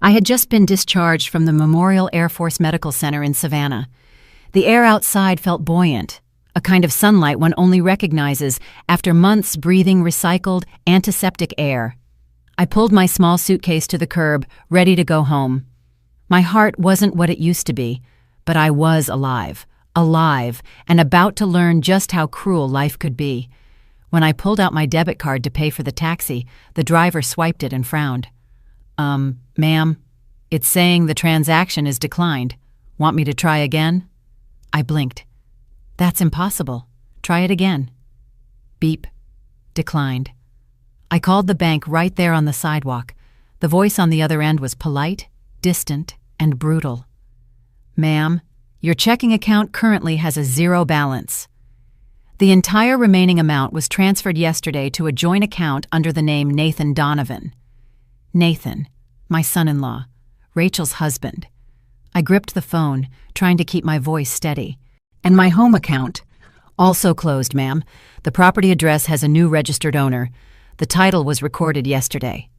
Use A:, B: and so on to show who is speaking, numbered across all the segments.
A: I had just been discharged from the Memorial Air Force Medical Center in Savannah. The air outside felt buoyant, a kind of sunlight one only recognizes after months breathing recycled, antiseptic air. I pulled my small suitcase to the curb, ready to go home. My heart wasn't what it used to be, but I was alive, and about to learn just how cruel life could be. When I pulled out my debit card to pay for the taxi, the driver swiped it and frowned. Ma'am, it's saying the transaction is declined. Want me to try again?" I blinked. "That's impossible. Try it again." Beep. Declined. I called the bank right there on the sidewalk. The voice on the other end was polite, distant, and brutal. "Ma'am, your checking account currently has a zero balance." The entire remaining amount was transferred yesterday to a joint account under the name Nathan Donovan. Nathan, my son-in-law, Rachel's husband. I gripped the phone, trying to keep my voice steady. "And my home account. Also closed, ma'am. The property address has a new registered owner. The title was recorded yesterday."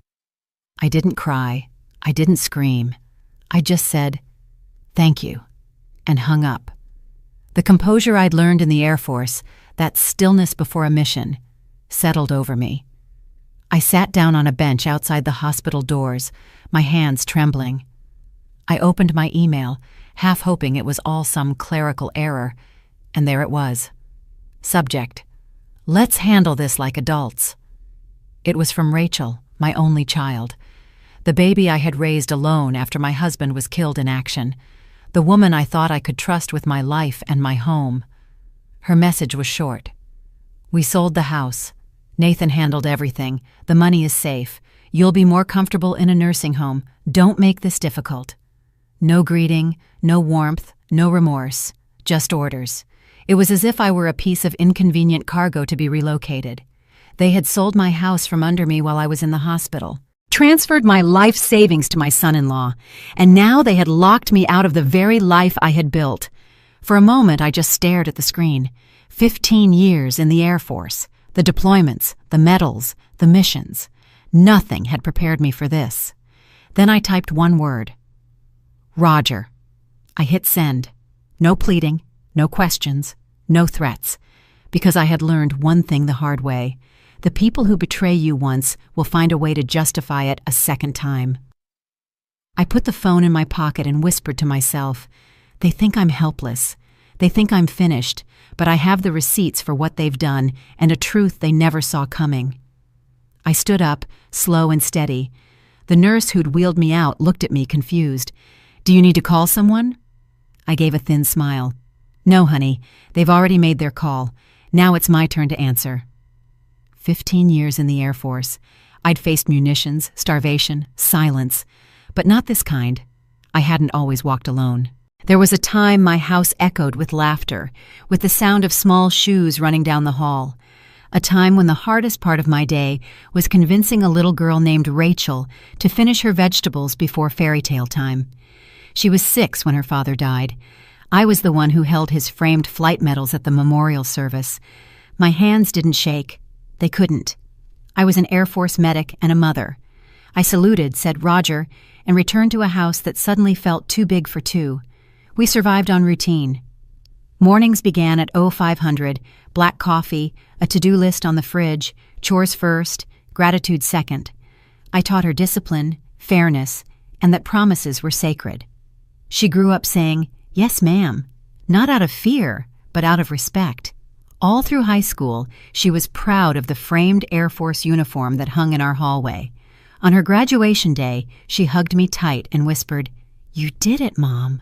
A: I didn't cry. I didn't scream. I just said, "Thank you," and hung up. The composure I'd learned in the Air Force, that stillness before a mission, settled over me. I sat down on a bench outside the hospital doors, my hands trembling. I opened my email, half hoping it was all some clerical error, and there it was. Subject: "Let's handle this like adults." It was from Rachel, my only child. The baby I had raised alone after my husband was killed in action. The woman I thought I could trust with my life and my home. Her message was short. "We sold the house. Nathan handled everything. The money is safe. You'll be more comfortable in a nursing home. Don't make this difficult." No greeting, no warmth, no remorse, just orders. It was as if I were a piece of inconvenient cargo to be relocated. They had sold my house from under me while I was in the hospital, transferred my life savings to my son-in-law, and now they had locked me out of the very life I had built. For a moment, I just stared at the screen. 15 years in the Air Force, the deployments, the medals, the missions. Nothing had prepared me for this. Then I typed one word. Roger. I hit send. No pleading, no questions, no threats. Because I had learned one thing the hard way. The people who betray you once will find a way to justify it a second time. I put the phone in my pocket and whispered to myself, "They think I'm helpless. They think I'm finished, but I have the receipts for what they've done and a truth they never saw coming." I stood up, slow and steady. The nurse who'd wheeled me out looked at me confused. "Do you need to call someone?" I gave a thin smile. "No, honey, they've already made their call. Now it's my turn to answer." 15 years in the Air Force. I'd faced munitions, starvation, silence, but not this kind. I hadn't always walked alone. There was a time my house echoed with laughter, with the sound of small shoes running down the hall. A time when the hardest part of my day was convincing a little girl named Rachel to finish her vegetables before fairy tale time. She was 6 when her father died. I was the one who held his framed flight medals at the memorial service. My hands didn't shake. They couldn't. I was an Air Force medic and a mother. I saluted, said Roger, and returned to a house that suddenly felt too big for two. We survived on routine. Mornings began at 0500, black coffee, a to-do list on the fridge, chores first, gratitude second. I taught her discipline, fairness, and that promises were sacred. She grew up saying, "Yes, ma'am," not out of fear, but out of respect. All through high school, she was proud of the framed Air Force uniform that hung in our hallway. On her graduation day, she hugged me tight and whispered, "You did it, Mom."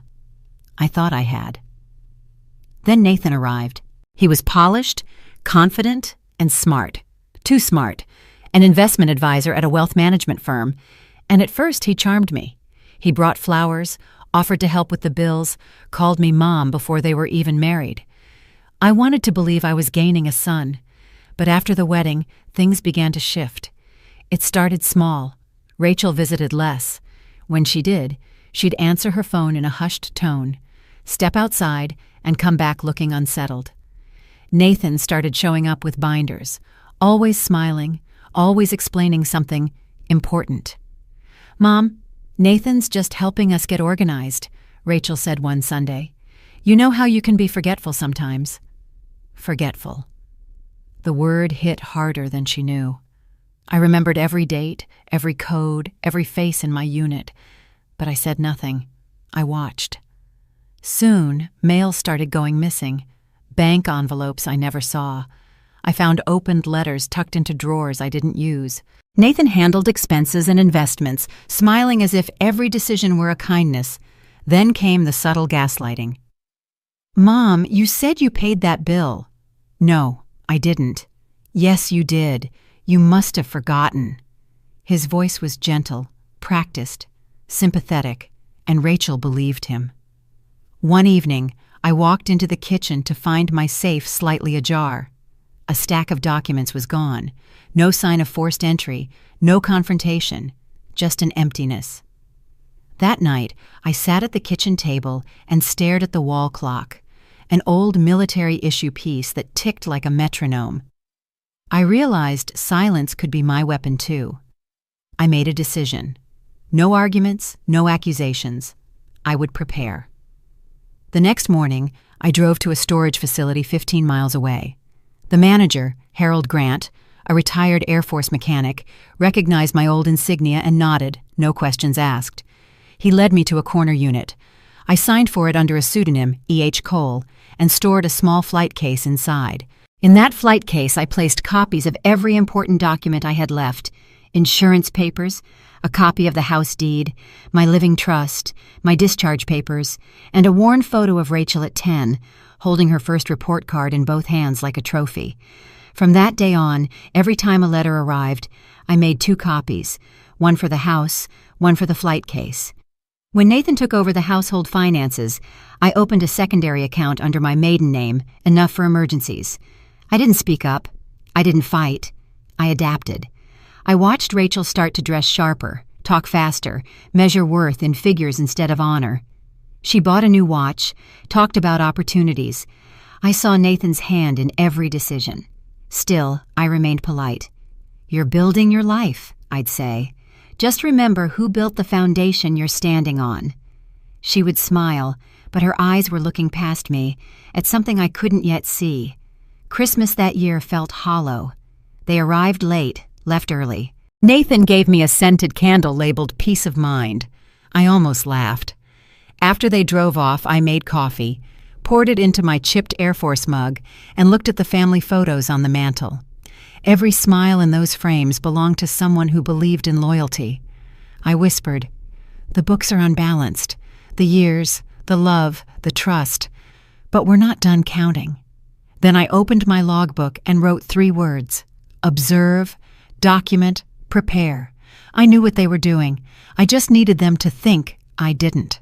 A: I thought I had. Then Nathan arrived. He was polished, confident, and smart. Too smart. An investment advisor at a wealth management firm. And at first, he charmed me. He brought flowers, offered to help with the bills, called me Mom before they were even married. I wanted to believe I was gaining a son, but after the wedding, things began to shift. It started small. Rachel visited less. When she did, she'd answer her phone in a hushed tone, step outside, and come back looking unsettled. Nathan started showing up with binders, always smiling, always explaining something important. "Mom, "Nathan's just helping us get organized," Rachel said one Sunday. "You know how you can be forgetful sometimes." Forgetful. The word hit harder than she knew. I remembered every date, every code, every face in my unit, but I said nothing. I watched. Soon, mail started going missing. Bank envelopes I never saw. I found opened letters tucked into drawers I didn't use. Nathan handled expenses and investments, smiling as if every decision were a kindness. Then came the subtle gaslighting. "Mom, you said you paid that bill." "No, I didn't." "Yes, you did. You must have forgotten." His voice was gentle, practiced, sympathetic, and Rachel believed him. One evening, I walked into the kitchen to find my safe slightly ajar. A stack of documents was gone. No sign of forced entry, no confrontation, just an emptiness. That night, I sat at the kitchen table and stared at the wall clock, an old military-issue piece that ticked like a metronome. I realized silence could be my weapon too. I made a decision. No arguments, no accusations. I would prepare. The next morning, I drove to a storage facility 15 miles away. The manager, Harold Grant, a retired Air Force mechanic, recognized my old insignia and nodded, no questions asked. He led me to a corner unit. I signed for it under a pseudonym, E.H. Cole, and stored a small flight case inside. In that flight case, I placed copies of every important document I had left: insurance papers, a copy of the house deed, my living trust, my discharge papers, and a worn photo of Rachel at 10, holding her first report card in both hands like a trophy. From that day on, every time a letter arrived, I made 2 copies, one for the house, one for the flight case. When Nathan took over the household finances, I opened a secondary account under my maiden name, enough for emergencies. I didn't speak up. I didn't fight. I adapted. I watched Rachel start to dress sharper, talk faster, measure worth in figures instead of honor. She bought a new watch, talked about opportunities. I saw Nathan's hand in every decision. Still, I remained polite. "You're building your life," I'd say. "Just remember who built the foundation you're standing on." She would smile, but her eyes were looking past me, at something I couldn't yet see. Christmas that year felt hollow. They arrived late, left early. Nathan gave me a scented candle labeled Peace of Mind. I almost laughed. After they drove off, I made coffee, poured it into my chipped Air Force mug, and looked at the family photos on the mantel. Every smile in those frames belonged to someone who believed in loyalty. I whispered, "The books are unbalanced. The years, the love, the trust. But we're not done counting." Then I opened my logbook and wrote 3 words: observe, document, prepare. I knew what they were doing. I just needed them to think I didn't.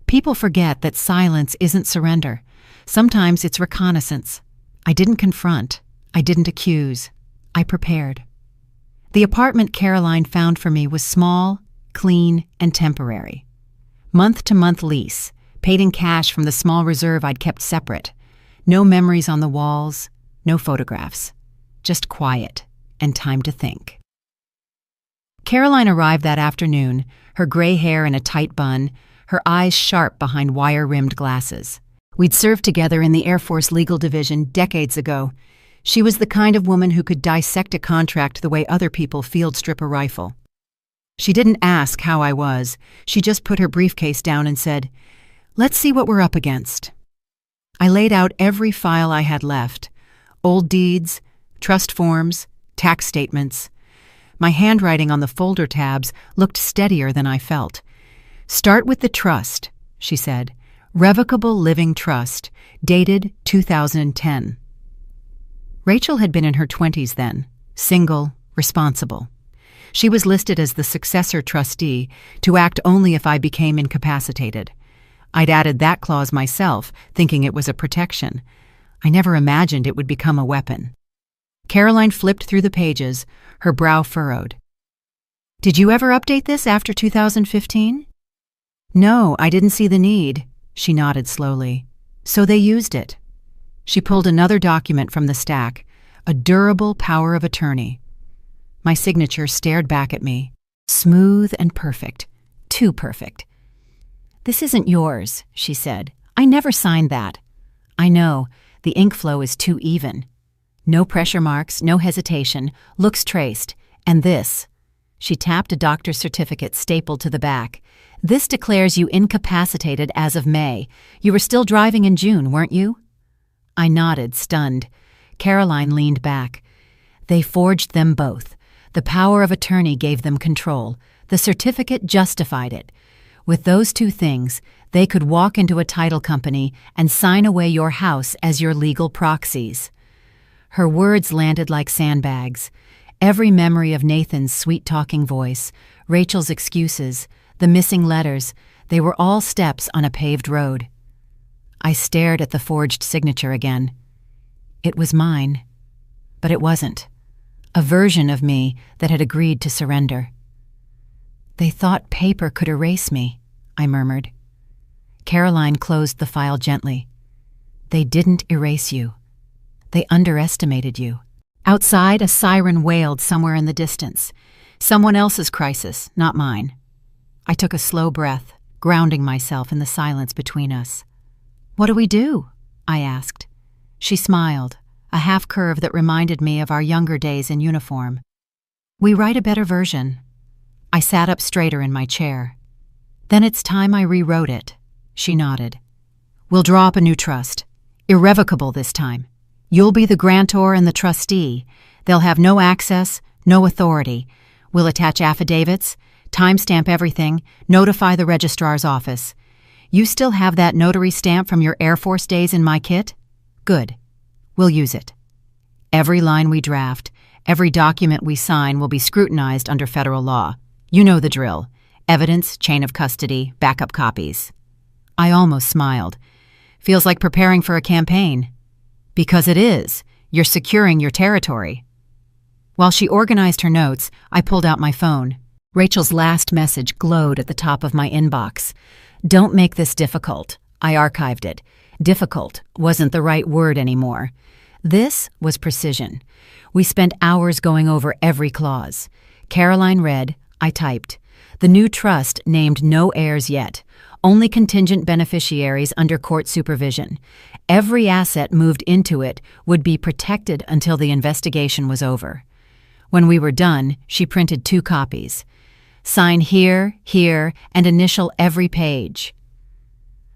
A: People forget that silence isn't surrender. Sometimes it's reconnaissance. I didn't confront. I didn't accuse. I prepared. The apartment Caroline found for me was small, clean, and temporary. Month-to-month lease, paid in cash from the small reserve I'd kept separate. No memories on the walls, no photographs. Just quiet and time to think. Caroline arrived that afternoon, her gray hair in a tight bun, her eyes sharp behind wire-rimmed glasses. We'd served together in the Air Force Legal Division decades ago. She was the kind of woman who could dissect a contract the way other people field strip a rifle. She didn't ask how I was. She just put her briefcase down and said, "Let's see what we're up against." I laid out every file I had left: old deeds, trust forms, tax statements. My handwriting on the folder tabs looked steadier than I felt. "Start with the trust," she said. "Revocable living trust, dated 2010. Rachel had been in her 20s then, single, responsible. She was listed as the successor trustee, to act only if I became incapacitated. I'd added that clause myself, thinking it was a protection. I never imagined it would become a weapon. Caroline flipped through the pages, her brow furrowed. "Did you ever update this after 2015? "No, I didn't see the need," she nodded slowly. "So they used it." She pulled another document from the stack, a durable power of attorney. My signature stared back at me, smooth and perfect. Too perfect. "This isn't yours," she said. "I never signed that." "I know. The ink flow is too even." No pressure marks, no hesitation, looks traced. And this. She tapped a doctor's certificate stapled to the back. "This declares you incapacitated as of May. You were still driving in June, weren't you?" I nodded, stunned. Caroline leaned back. "They forged them both. The power of attorney gave them control. The certificate justified it. With those two things, they could walk into a title company and sign away your house as your legal proxies." Her words landed like sandbags. Every memory of Nathan's sweet-talking voice, Rachel's excuses, the missing letters, they were all steps on a paved road. I stared at the forged signature again. It was mine, but it wasn't. A version of me that had agreed to surrender. "They thought paper could erase me," I murmured. Caroline closed the file gently. "They didn't erase you. They underestimated you." Outside, a siren wailed somewhere in the distance. Someone else's crisis, not mine. I took a slow breath, grounding myself in the silence between us. "What do we do?" I asked. She smiled, a half-curve that reminded me of our younger days in uniform. "We write a better version." I sat up straighter in my chair. "Then it's time I rewrote it." She nodded. "We'll draw up a new trust. Irrevocable this time. You'll be the grantor and the trustee. They'll have no access, no authority. We'll attach affidavits, timestamp everything, notify the registrar's office. You still have that notary stamp from your Air Force days in my kit? Good. We'll use it. Every line we draft, every document we sign will be scrutinized under federal law. You know the drill. Evidence, chain of custody, backup copies." I almost smiled. "Feels like preparing for a campaign." "Because it is. You're securing your territory." While she organized her notes, I pulled out my phone. Rachel's last message glowed at the top of my inbox. "Don't make this difficult." I archived it. Difficult wasn't the right word anymore. This was precision. We spent hours going over every clause. Caroline read, I typed. The new trust named no heirs yet, only contingent beneficiaries under court supervision. Every asset moved into it would be protected until the investigation was over. When we were done, she printed 2 copies. "Sign here, here, and initial every page."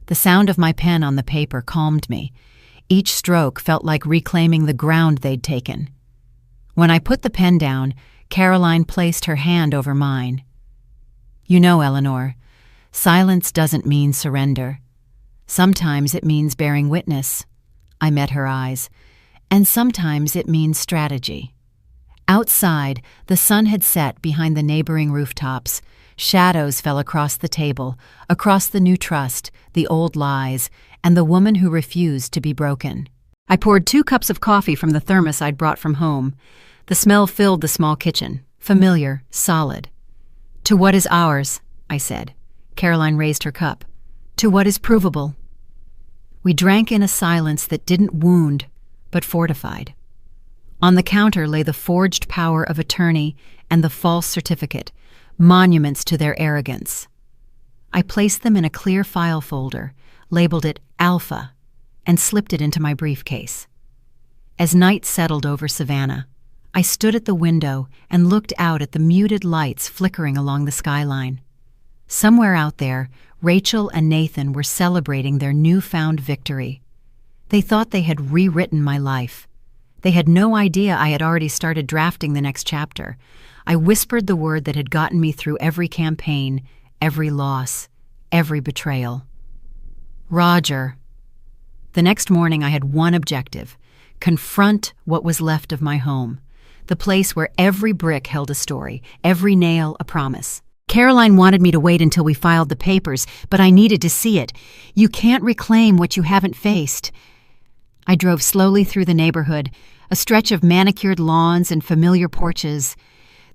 A: The sound of my pen on the paper calmed me. Each stroke felt like reclaiming the ground they'd taken. When I put the pen down, Caroline placed her hand over mine. "You know, Eleanor, silence doesn't mean surrender. Sometimes it means bearing witness." I met her eyes. "And sometimes it means strategy." Outside, the sun had set behind the neighboring rooftops. Shadows fell across the table, across the new trust, the old lies, and the woman who refused to be broken. I poured 2 cups of coffee from the thermos I'd brought from home. The smell filled the small kitchen, familiar, solid. "To what is ours," I said. Caroline raised her cup. "To what is provable." We drank in a silence that didn't wound, but fortified. On the counter lay the forged power of attorney and the false certificate, monuments to their arrogance. I placed them in a clear file folder, labeled it Alpha, and slipped it into my briefcase. As night settled over Savannah, I stood at the window and looked out at the muted lights flickering along the skyline. Somewhere out there, Rachel and Nathan were celebrating their newfound victory. They thought they had rewritten my life. They had no idea I had already started drafting the next chapter. I whispered the word that had gotten me through every campaign, every loss, every betrayal. Roger. The next morning I had one objective: confront what was left of my home, the place where every brick held a story, every nail a promise. Caroline wanted me to wait until we filed the papers, but I needed to see it. You can't reclaim what you haven't faced. I drove slowly through the neighborhood, a stretch of manicured lawns and familiar porches,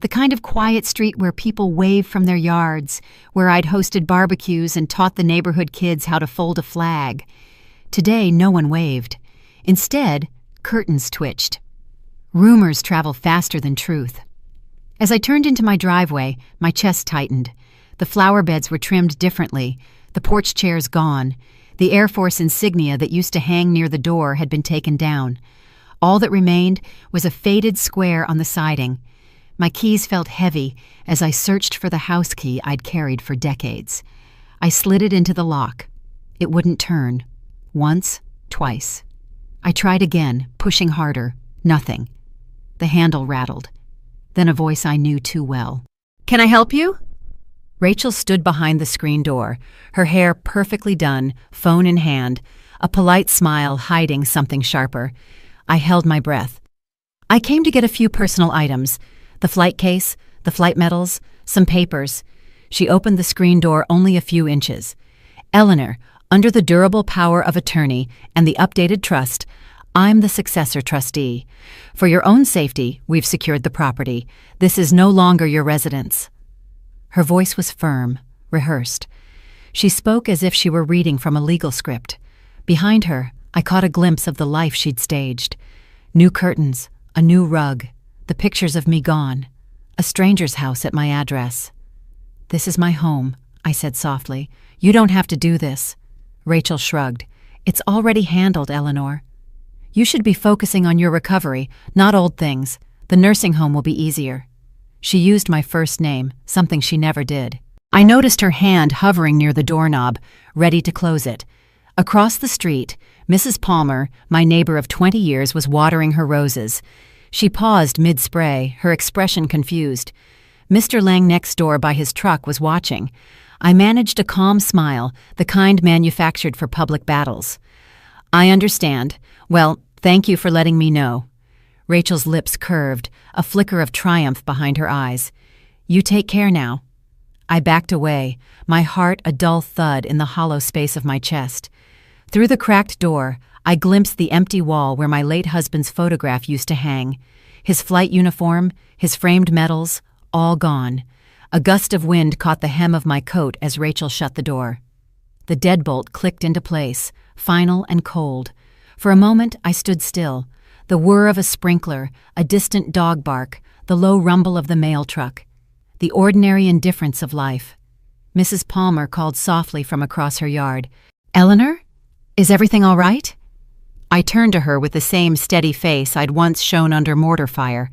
A: the kind of quiet street where people wave from their yards, where I'd hosted barbecues and taught the neighborhood kids how to fold a flag. Today, no one waved. Instead, curtains twitched. Rumors travel faster than truth. As I turned into my driveway, my chest tightened. The flower beds were trimmed differently, the porch chairs gone. The Air Force insignia that used to hang near the door had been taken down. All that remained was a faded square on the siding. My keys felt heavy as I searched for the house key I'd carried for decades. I slid it into the lock. It wouldn't turn. Once, twice. I tried again, pushing harder. Nothing. The handle rattled. Then a voice I knew too well. "Can I help you?" Rachel stood behind the screen door, her hair perfectly done, phone in hand, a polite smile hiding something sharper. I held my breath. "I came to get a few personal items. The flight case, the flight medals, some papers." She opened the screen door only a few inches. "Eleanor, under the durable power of attorney and the updated trust, I'm the successor trustee. For your own safety, we've secured the property. This is no longer your residence." Her voice was firm, rehearsed. She spoke as if she were reading from a legal script. Behind her, I caught a glimpse of the life she'd staged. New curtains, a new rug, the pictures of me gone, a stranger's house at my address. "This is my home," I said softly. "You don't have to do this." Rachel shrugged. "It's already handled, Eleanor. You should be focusing on your recovery, not old things. The nursing home will be easier." She used my first name, something she never did. I noticed her hand hovering near the doorknob, ready to close it. Across the street, Mrs. Palmer, my neighbor of 20 years, was watering her roses. She paused mid-spray, her expression confused. Mr. Lang next door by his truck was watching. I managed a calm smile, the kind manufactured for public battles. "I understand. Well, thank you for letting me know." Rachel's lips curved, a flicker of triumph behind her eyes. "You take care now." I backed away, my heart a dull thud in the hollow space of my chest. Through the cracked door, I glimpsed the empty wall where my late husband's photograph used to hang. His flight uniform, his framed medals, all gone. A gust of wind caught the hem of my coat as Rachel shut the door. The deadbolt clicked into place, final and cold. For a moment, I stood still. The whir of a sprinkler, a distant dog bark, the low rumble of the mail truck. The ordinary indifference of life. Mrs. Palmer called softly from across her yard. "Eleanor? Is everything all right?" I turned to her with the same steady face I'd once shown under mortar fire.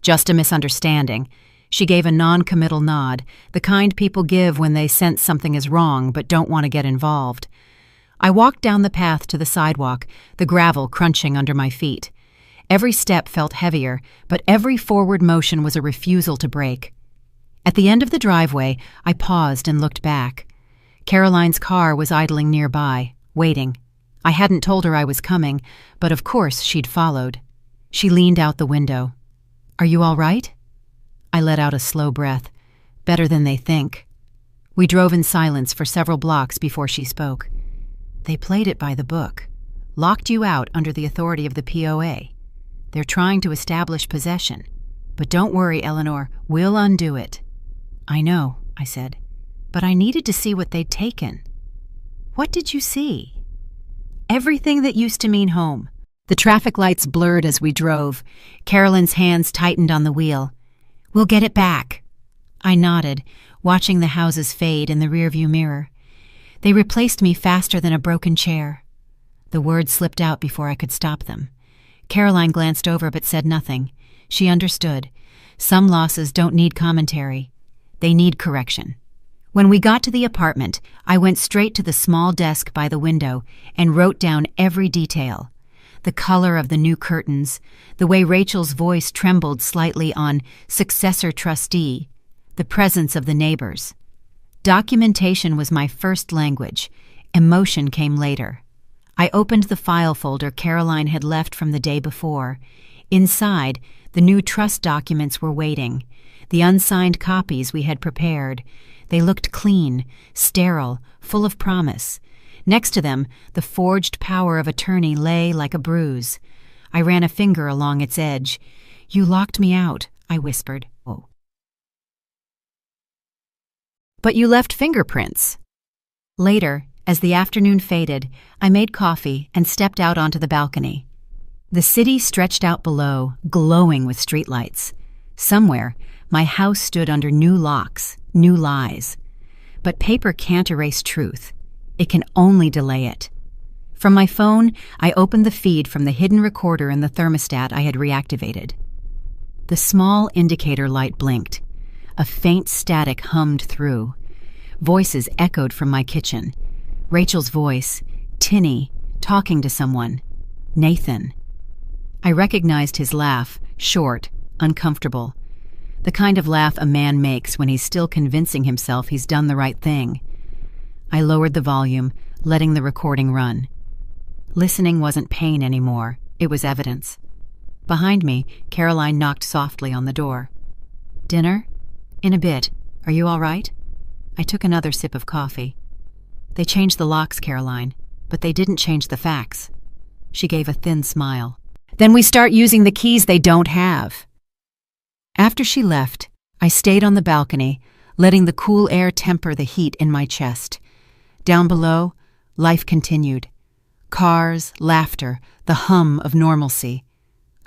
A: "Just a misunderstanding." She gave a non-committal nod, the kind people give when they sense something is wrong but don't want to get involved. I walked down the path to the sidewalk, the gravel crunching under my feet. Every step felt heavier, but every forward motion was a refusal to break. At the end of the driveway, I paused and looked back. Caroline's car was idling nearby, waiting. I hadn't told her I was coming, but of course she'd followed. She leaned out the window. "Are you all right?" I let out a slow breath. "Better than they think." We drove in silence for several blocks before she spoke. "They played it by the book. Locked you out under the authority of the POA. They're trying to establish possession. But don't worry, Eleanor, we'll undo it." "I know," I said, "but I needed to see what they'd taken." "What did you see?" "Everything that used to mean home." The traffic lights blurred as we drove. Carolyn's hands tightened on the wheel. "We'll get it back." I nodded, watching the houses fade in the rearview mirror. They replaced me faster than a broken chair. The words slipped out before I could stop them. Caroline glanced over but said nothing. She understood. Some losses don't need commentary. They need correction. When we got to the apartment, I went straight to the small desk by the window and wrote down every detail. The color of the new curtains, the way Rachel's voice trembled slightly on successor trustee, the presence of the neighbors. Documentation was my first language. Emotion came later. I opened the file folder Caroline had left from the day before. Inside, the new trust documents were waiting, the unsigned copies we had prepared. They looked clean, sterile, full of promise. Next to them, the forged power of attorney lay like a bruise. I ran a finger along its edge. "You locked me out," I whispered. "Oh." "But you left fingerprints." Later, as the afternoon faded, I made coffee and stepped out onto the balcony. The city stretched out below, glowing with streetlights. Somewhere, my house stood under new locks, new lies. But paper can't erase truth. It can only delay it. From my phone, I opened the feed from the hidden recorder in the thermostat I had reactivated. The small indicator light blinked. A faint static hummed through. Voices echoed from my kitchen. Rachel's voice, tinny, talking to someone. Nathan. I recognized his laugh, short, uncomfortable. The kind of laugh a man makes when he's still convincing himself he's done the right thing. I lowered the volume, letting the recording run. Listening wasn't pain anymore, it was evidence. Behind me, Caroline knocked softly on the door. "Dinner? In a bit. Are you all right?" I took another sip of coffee. "They changed the locks, Caroline, but they didn't change the facts." She gave a thin smile. "Then we start using the keys they don't have." After she left, I stayed on the balcony, letting the cool air temper the heat in my chest. Down below, life continued. Cars, laughter, the hum of normalcy.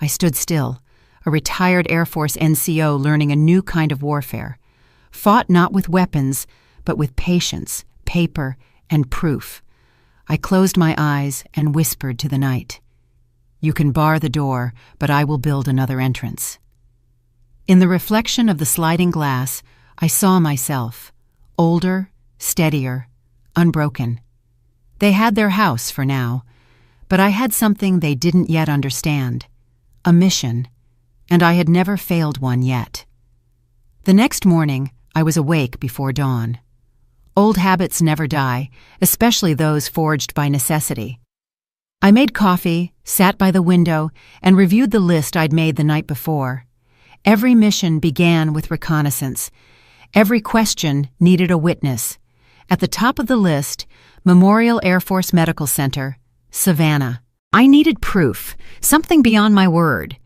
A: I stood still, a retired Air Force NCO learning a new kind of warfare. Fought not with weapons, but with patience, paper, and proof. I closed my eyes and whispered to the night, "You can bar the door, but I will build another entrance." In the reflection of the sliding glass, I saw myself, older, steadier, unbroken. They had their house for now, but I had something they didn't yet understand, a mission, and I had never failed one yet. The next morning, I was awake before dawn. Old habits never die, especially those forged by necessity. I made coffee, sat by the window, and reviewed the list I'd made the night before. Every mission began with reconnaissance. Every question needed a witness. At the top of the list, Memorial Air Force Medical Center, Savannah. I needed proof, something beyond my word.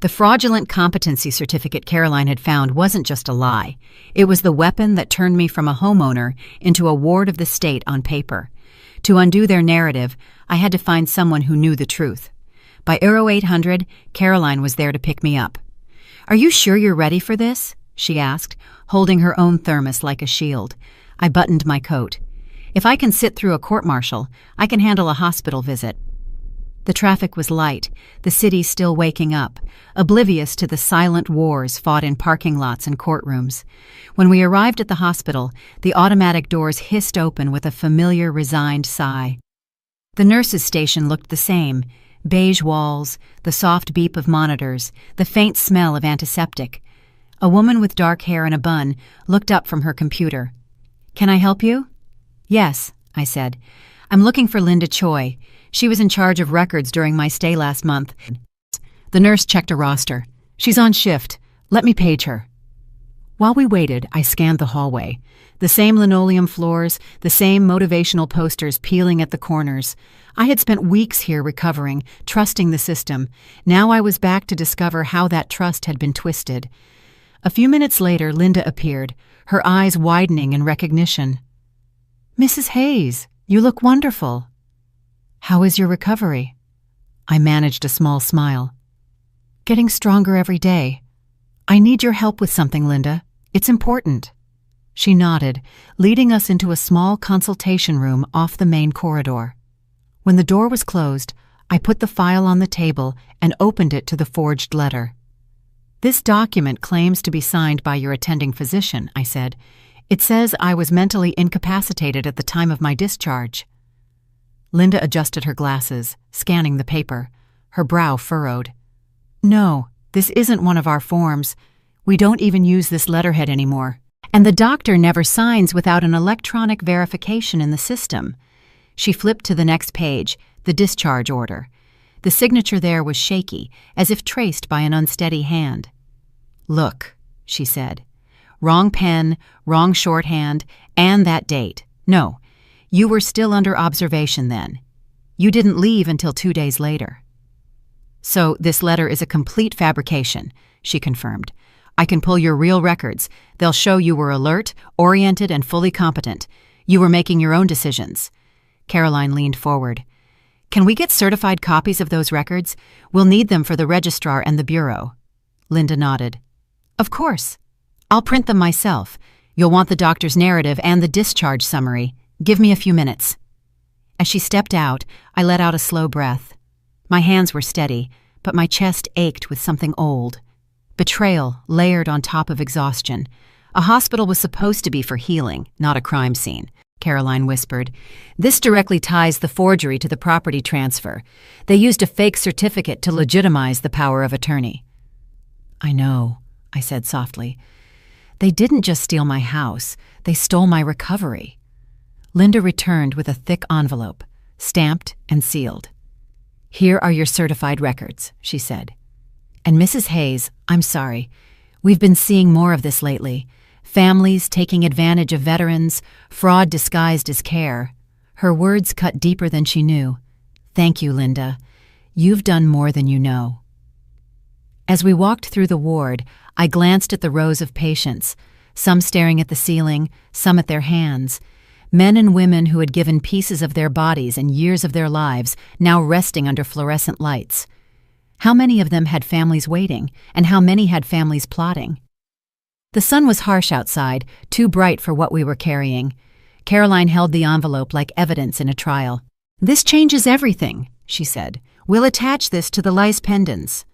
A: The fraudulent competency certificate Caroline had found wasn't just a lie. It was the weapon that turned me from a homeowner into a ward of the state on paper. To undo their narrative, I had to find someone who knew the truth. By 0800, Caroline was there to pick me up. "Are you sure you're ready for this?" she asked, holding her own thermos like a shield. I buttoned my coat. "If I can sit through a court-martial, I can handle a hospital visit." The traffic was light, the city still waking up, oblivious to the silent wars fought in parking lots and courtrooms. When we arrived at the hospital, the automatic doors hissed open with a familiar, resigned sigh. The nurses' station looked the same. Beige walls, the soft beep of monitors, the faint smell of antiseptic. A woman with dark hair and a bun looked up from her computer. "Can I help you?" "Yes," I said. "I'm looking for Linda Choi. She was in charge of records during my stay last month." The nurse checked a roster. "She's on shift. Let me page her." While we waited, I scanned the hallway. The same linoleum floors, the same motivational posters peeling at the corners. I had spent weeks here recovering, trusting the system. Now I was back to discover how that trust had been twisted. A few minutes later, Linda appeared, her eyes widening in recognition. "Mrs. Hayes, you look wonderful." "How is your recovery?" I managed a small smile. "Getting stronger every day. I need your help with something, Linda. It's important." She nodded, leading us into a small consultation room off the main corridor. When the door was closed, I put the file on the table and opened it to the forged letter. "This document claims to be signed by your attending physician," I said. "It says I was mentally incapacitated at the time of my discharge." Linda adjusted her glasses, scanning the paper. Her brow furrowed. "No, this isn't one of our forms. We don't even use this letterhead anymore. And the doctor never signs without an electronic verification in the system." She flipped to the next page, the discharge order. The signature there was shaky, as if traced by an unsteady hand. "Look," she said. "Wrong pen, wrong shorthand, and that date. No, you were still under observation then. You didn't leave until 2 days later." "So this letter is a complete fabrication," she confirmed. "I can pull your real records. They'll show you were alert, oriented, and fully competent. You were making your own decisions." Caroline leaned forward. "Can we get certified copies of those records? We'll need them for the registrar and the bureau." Linda nodded. "Of course. I'll print them myself. You'll want the doctor's narrative and the discharge summary. Give me a few minutes." As she stepped out, I let out a slow breath. My hands were steady, but my chest ached with something old. Betrayal layered on top of exhaustion. A hospital was supposed to be for healing, not a crime scene, Caroline whispered. This directly ties the forgery to the property transfer. They used a fake certificate to legitimize the power of attorney. I know, I said softly. They didn't just steal my house, they stole my recovery. Linda returned with a thick envelope, stamped and sealed. Here are your certified records, she said. And Mrs. Hayes, I'm sorry. We've been seeing more of this lately. Families taking advantage of veterans, fraud disguised as care. Her words cut deeper than she knew. Thank you, Linda. You've done more than you know. As we walked through the ward, I glanced at the rows of patients, some staring at the ceiling, some at their hands. Men and women who had given pieces of their bodies and years of their lives, now resting under fluorescent lights. How many of them had families waiting, and how many had families plotting? The sun was harsh outside, too bright for what we were carrying. Caroline held the envelope like evidence in a trial. This changes everything, she said. We'll attach this to the lice pendants.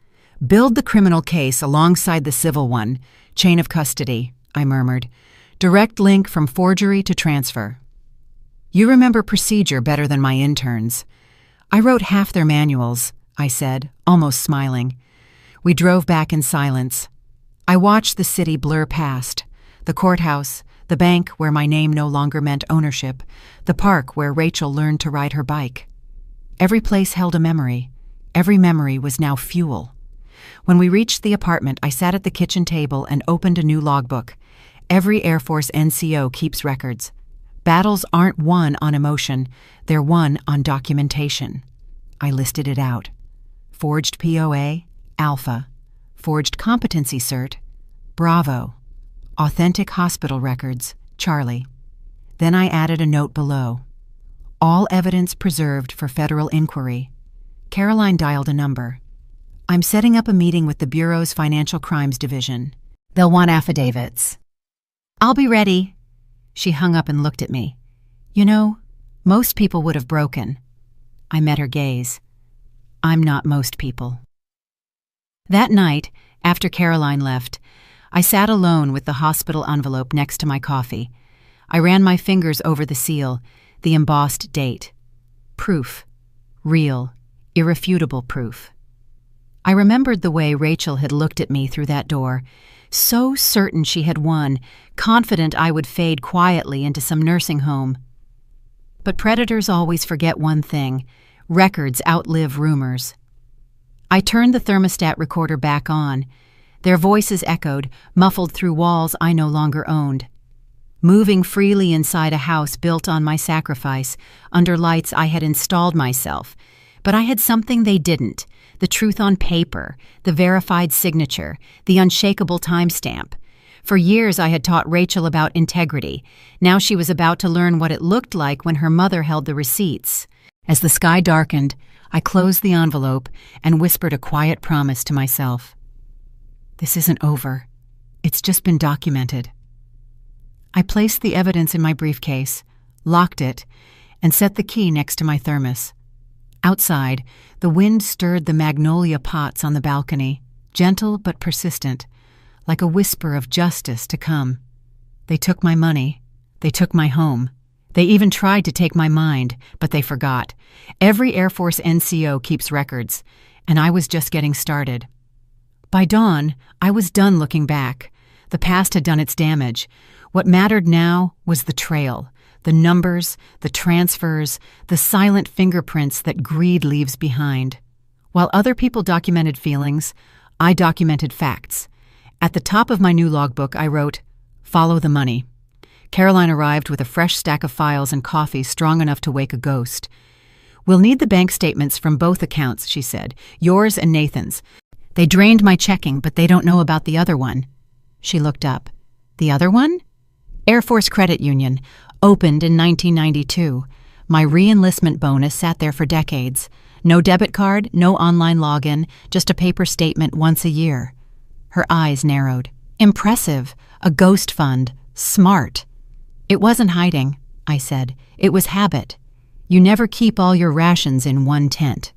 A: Build the criminal case alongside the civil one. Chain of custody, I murmured. Direct link from forgery to transfer. You remember procedure better than my interns. I wrote half their manuals, I said, almost smiling. We drove back in silence. I watched the city blur past. The courthouse, the bank where my name no longer meant ownership, the park where Rachel learned to ride her bike. Every place held a memory. Every memory was now fuel. When we reached the apartment, I sat at the kitchen table and opened a new logbook. Every Air Force NCO keeps records. Battles aren't won on emotion, they're won on documentation. I listed it out. Forged POA, Alpha. Forged competency cert, Bravo. Authentic hospital records, Charlie. Then I added a note below. All evidence preserved for federal inquiry. Caroline dialed a number. I'm setting up a meeting with the Bureau's Financial Crimes Division. They'll want affidavits. I'll be ready. She hung up and looked at me. You know, most people would have broken. I met her gaze. I'm not most people. That night, after Caroline left, I sat alone with the hospital envelope next to my coffee. I ran my fingers over the seal, the embossed date. Proof. Real, irrefutable proof. I remembered the way Rachel had looked at me through that door, so certain she had won, confident I would fade quietly into some nursing home. But predators always forget one thing: records outlive rumors. I turned the thermostat recorder back on. Their voices echoed, muffled through walls I no longer owned. Moving freely inside a house built on my sacrifice, under lights I had installed myself. But I had something they didn't: the truth on paper, the verified signature, the unshakable timestamp. For years I had taught Rachel about integrity. Now she was about to learn what it looked like when her mother held the receipts. As the sky darkened, I closed the envelope and whispered a quiet promise to myself. This isn't over. It's just been documented. I placed the evidence in my briefcase, locked it, and set the key next to my thermos. Outside, the wind stirred the magnolia pots on the balcony, gentle but persistent, like a whisper of justice to come. They took my money. They took my home. They even tried to take my mind, but they forgot. Every Air Force NCO keeps records, and I was just getting started. By dawn, I was done looking back. The past had done its damage. What mattered now was the trail. The numbers, the transfers, the silent fingerprints that greed leaves behind. While other people documented feelings, I documented facts. At the top of my new logbook, I wrote, "Follow the money." Caroline arrived with a fresh stack of files and coffee strong enough to wake a ghost. "We'll need the bank statements from both accounts," she said, "yours and Nathan's. They drained my checking, but they don't know about the other one." She looked up. "The other one?" "Air Force Credit Union. Opened in 1992. My re-enlistment bonus sat there for decades. No debit card, no online login, just a paper statement once a year." Her eyes narrowed. "Impressive. A ghost fund. Smart. It wasn't hiding, I said. It was habit. You never keep all your rations in one tent.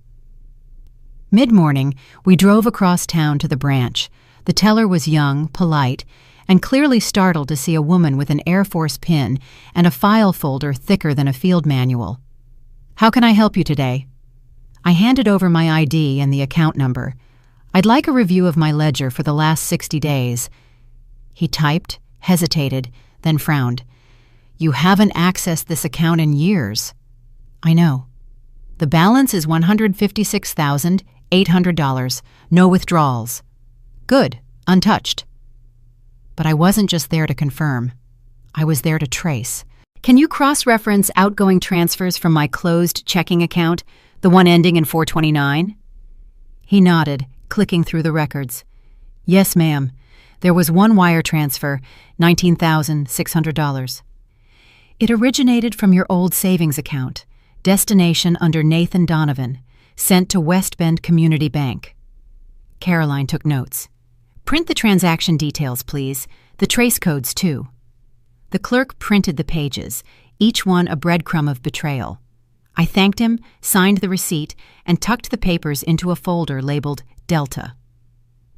A: Mid-morning, we drove across town to the branch. The teller was young, polite, and clearly startled to see a woman with an Air Force pin and a file folder thicker than a field manual. "How can I help you today?" I handed over my ID and the account number. "I'd like a review of my ledger for the last 60 days. He typed, hesitated, then frowned. "You haven't accessed this account in years." "I know. The balance is $156,800. No withdrawals." "Good. Untouched." But I wasn't just there to confirm. I was there to trace. "Can you cross-reference outgoing transfers from my closed checking account, the one ending in 429? He nodded, clicking through the records. "Yes, ma'am. There was one wire transfer, $19,600. It originated from your old savings account, destination under Nathan Donovan, sent to West Bend Community Bank." Caroline took notes. "Print the transaction details, please. The trace codes, too." The clerk printed the pages, each one a breadcrumb of betrayal. I thanked him, signed the receipt, and tucked the papers into a folder labeled Delta.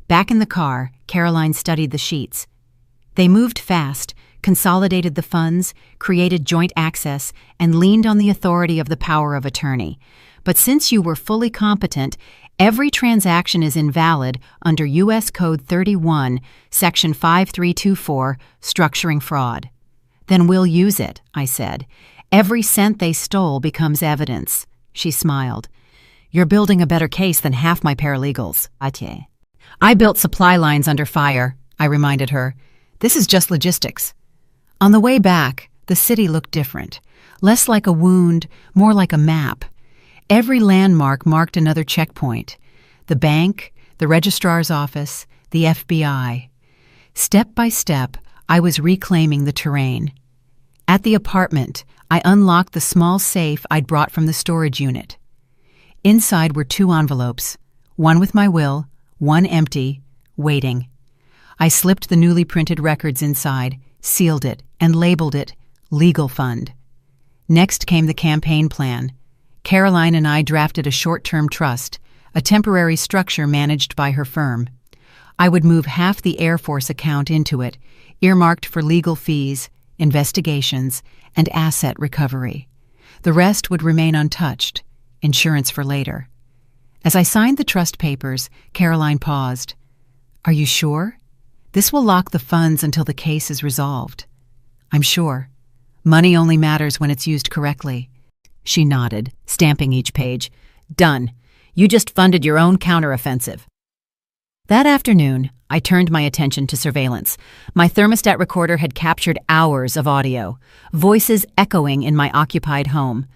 A: Back in the car, Caroline studied the sheets. They moved fast, consolidated the funds, created joint access, and leaned on the authority of the power of attorney. But since you were fully competent, every transaction is invalid under U.S. Code 31, Section 5324, Structuring Fraud. "Then we'll use it," I said. "Every cent they stole becomes evidence." She smiled. "You're building a better case than half my paralegals." "I built supply lines under fire," I reminded her. "This is just logistics." On the way back, the city looked different. Less like a wound, more like a map. Every landmark marked another checkpoint. The bank, the registrar's office, the FBI. Step by step, I was reclaiming the terrain. At the apartment, I unlocked the small safe I'd brought from the storage unit. Inside were 2 envelopes, one with my will, one empty, waiting. I slipped the newly printed records inside, sealed it, and labeled it Legal Fund. Next came the campaign plan. Caroline and I drafted a short-term trust, a temporary structure managed by her firm. I would move half the Air Force account into it, earmarked for legal fees, investigations, and asset recovery. The rest would remain untouched, insurance for later. As I signed the trust papers, Caroline paused. "Are you sure? This will lock the funds until the case is resolved." "I'm sure. Money only matters when it's used correctly." She nodded, stamping each page. "Done. You just funded your own counteroffensive." That afternoon, I turned my attention to surveillance. My thermostat recorder had captured hours of audio, voices echoing in my occupied home.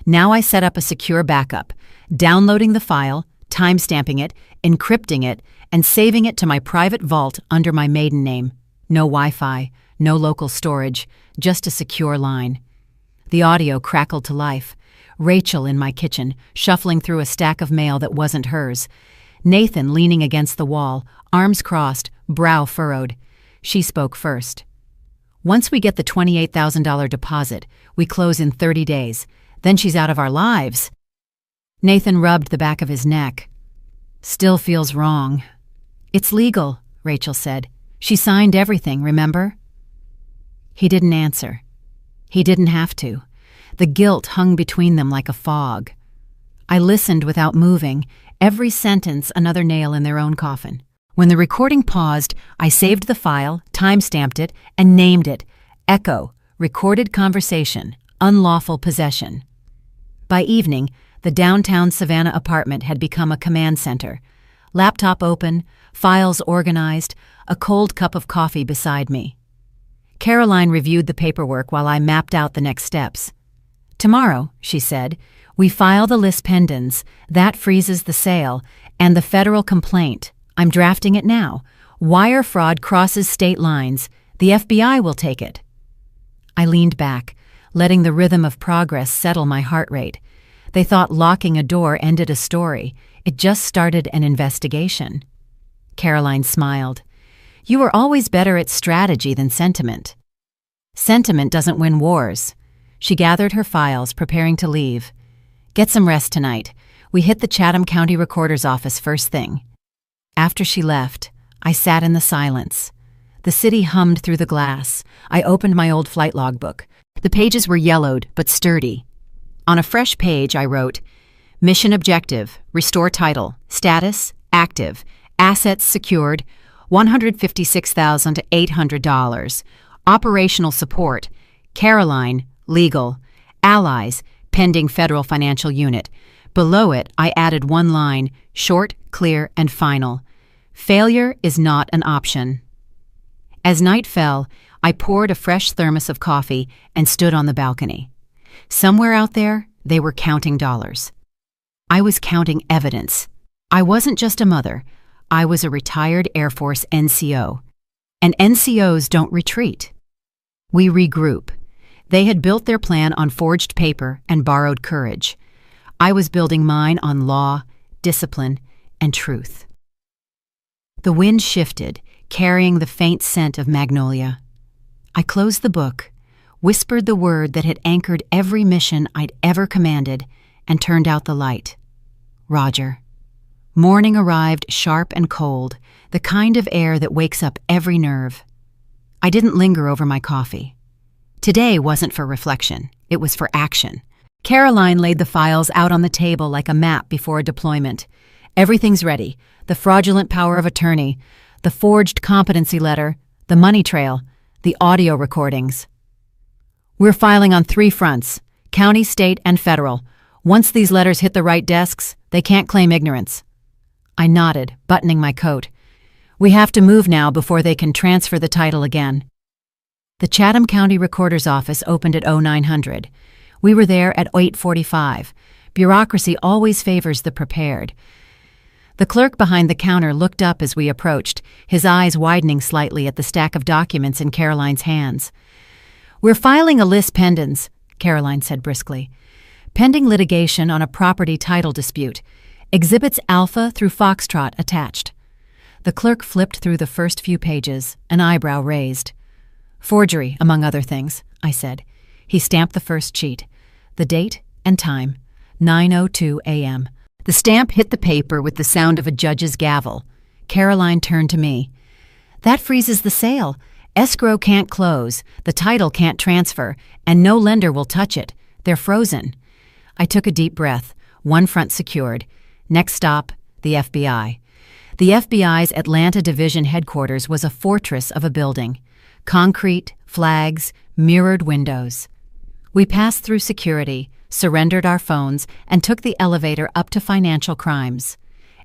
A: Now I set up a secure backup, downloading the file, timestamping it, encrypting it, and saving it to my private vault under my maiden name. No Wi-Fi, no local storage, just a secure line. The audio crackled to life. Rachel in my kitchen, shuffling through a stack of mail that wasn't hers. Nathan leaning against the wall, arms crossed, brow furrowed. She spoke first. "Once we get the $28,000 deposit, we close in 30 days. Then she's out of our lives." Nathan rubbed the back of his neck. "Still feels wrong." "It's legal," Rachel said. "She signed everything, remember?" He didn't answer. He didn't have to. The guilt hung between them like a fog. I listened without moving, every sentence another nail in their own coffin. When the recording paused, I saved the file, time-stamped it, and named it Echo, Recorded Conversation, Unlawful Possession. By evening, the downtown Savannah apartment had become a command center. Laptop open, files organized, a cold cup of coffee beside me. Caroline reviewed the paperwork while I mapped out the next steps. "Tomorrow," she said, "we file the lis pendens. That freezes the sale, and the federal complaint. I'm drafting it now. Wire fraud crosses state lines. The FBI will take it." I leaned back, letting the rhythm of progress settle my heart rate. They thought locking a door ended a story. It just started an investigation. Caroline smiled. "You were always better at strategy than sentiment." Sentiment doesn't win wars. She gathered her files, preparing to leave. Get some rest tonight. We hit the Chatham County Recorder's office first thing. After she left, I sat in the silence. The city hummed through the glass. I opened my old flight logbook. The pages were yellowed, but sturdy. On a fresh page, I wrote, Mission objective, restore title, status, active, assets secured, $156,800. Operational support, Caroline, legal, allies, pending federal financial unit. Below it, I added one line, short, clear, and final. Failure is not an option. As night fell, I poured a fresh thermos of coffee and stood on the balcony. Somewhere out there, they were counting dollars. I was counting evidence. I wasn't just a mother. I was a retired Air Force NCO. And NCOs don't retreat. We regroup. They had built their plan on forged paper and borrowed courage. I was building mine on law, discipline, and truth. The wind shifted, carrying the faint scent of magnolia. I closed the book, whispered the word that had anchored every mission I'd ever commanded, and turned out the light. Roger. Morning arrived sharp and cold, the kind of air that wakes up every nerve. I didn't linger over my coffee. Today wasn't for reflection, it was for action. Caroline laid the files out on the table like a map before a deployment. Everything's ready. The fraudulent power of attorney, the forged competency letter, the money trail, the audio recordings. We're filing on 3 fronts, county, state, and federal. Once these letters hit the right desks, they can't claim ignorance. I nodded, buttoning my coat. We have to move now before they can transfer the title again. The Chatham County Recorder's office opened at 0900. We were there at 8:45. Bureaucracy always favors the prepared. The clerk behind the counter looked up as we approached, his eyes widening slightly at the stack of documents in Caroline's hands. We're filing a lis pendens, Caroline said briskly. Pending litigation on a property title dispute. Exhibits Alpha through Foxtrot attached. The clerk flipped through the first few pages, an eyebrow raised. Forgery, among other things, I said. He stamped the first sheet. The date and time, 9:02 a.m. The stamp hit the paper with the sound of a judge's gavel. Caroline turned to me. That freezes the sale. Escrow can't close, the title can't transfer, and no lender will touch it. They're frozen. I took a deep breath, one front secured. Next stop, the FBI. The FBI's Atlanta Division headquarters was a fortress of a building. Concrete, flags, mirrored windows. We passed through security, surrendered our phones, and took the elevator up to financial crimes.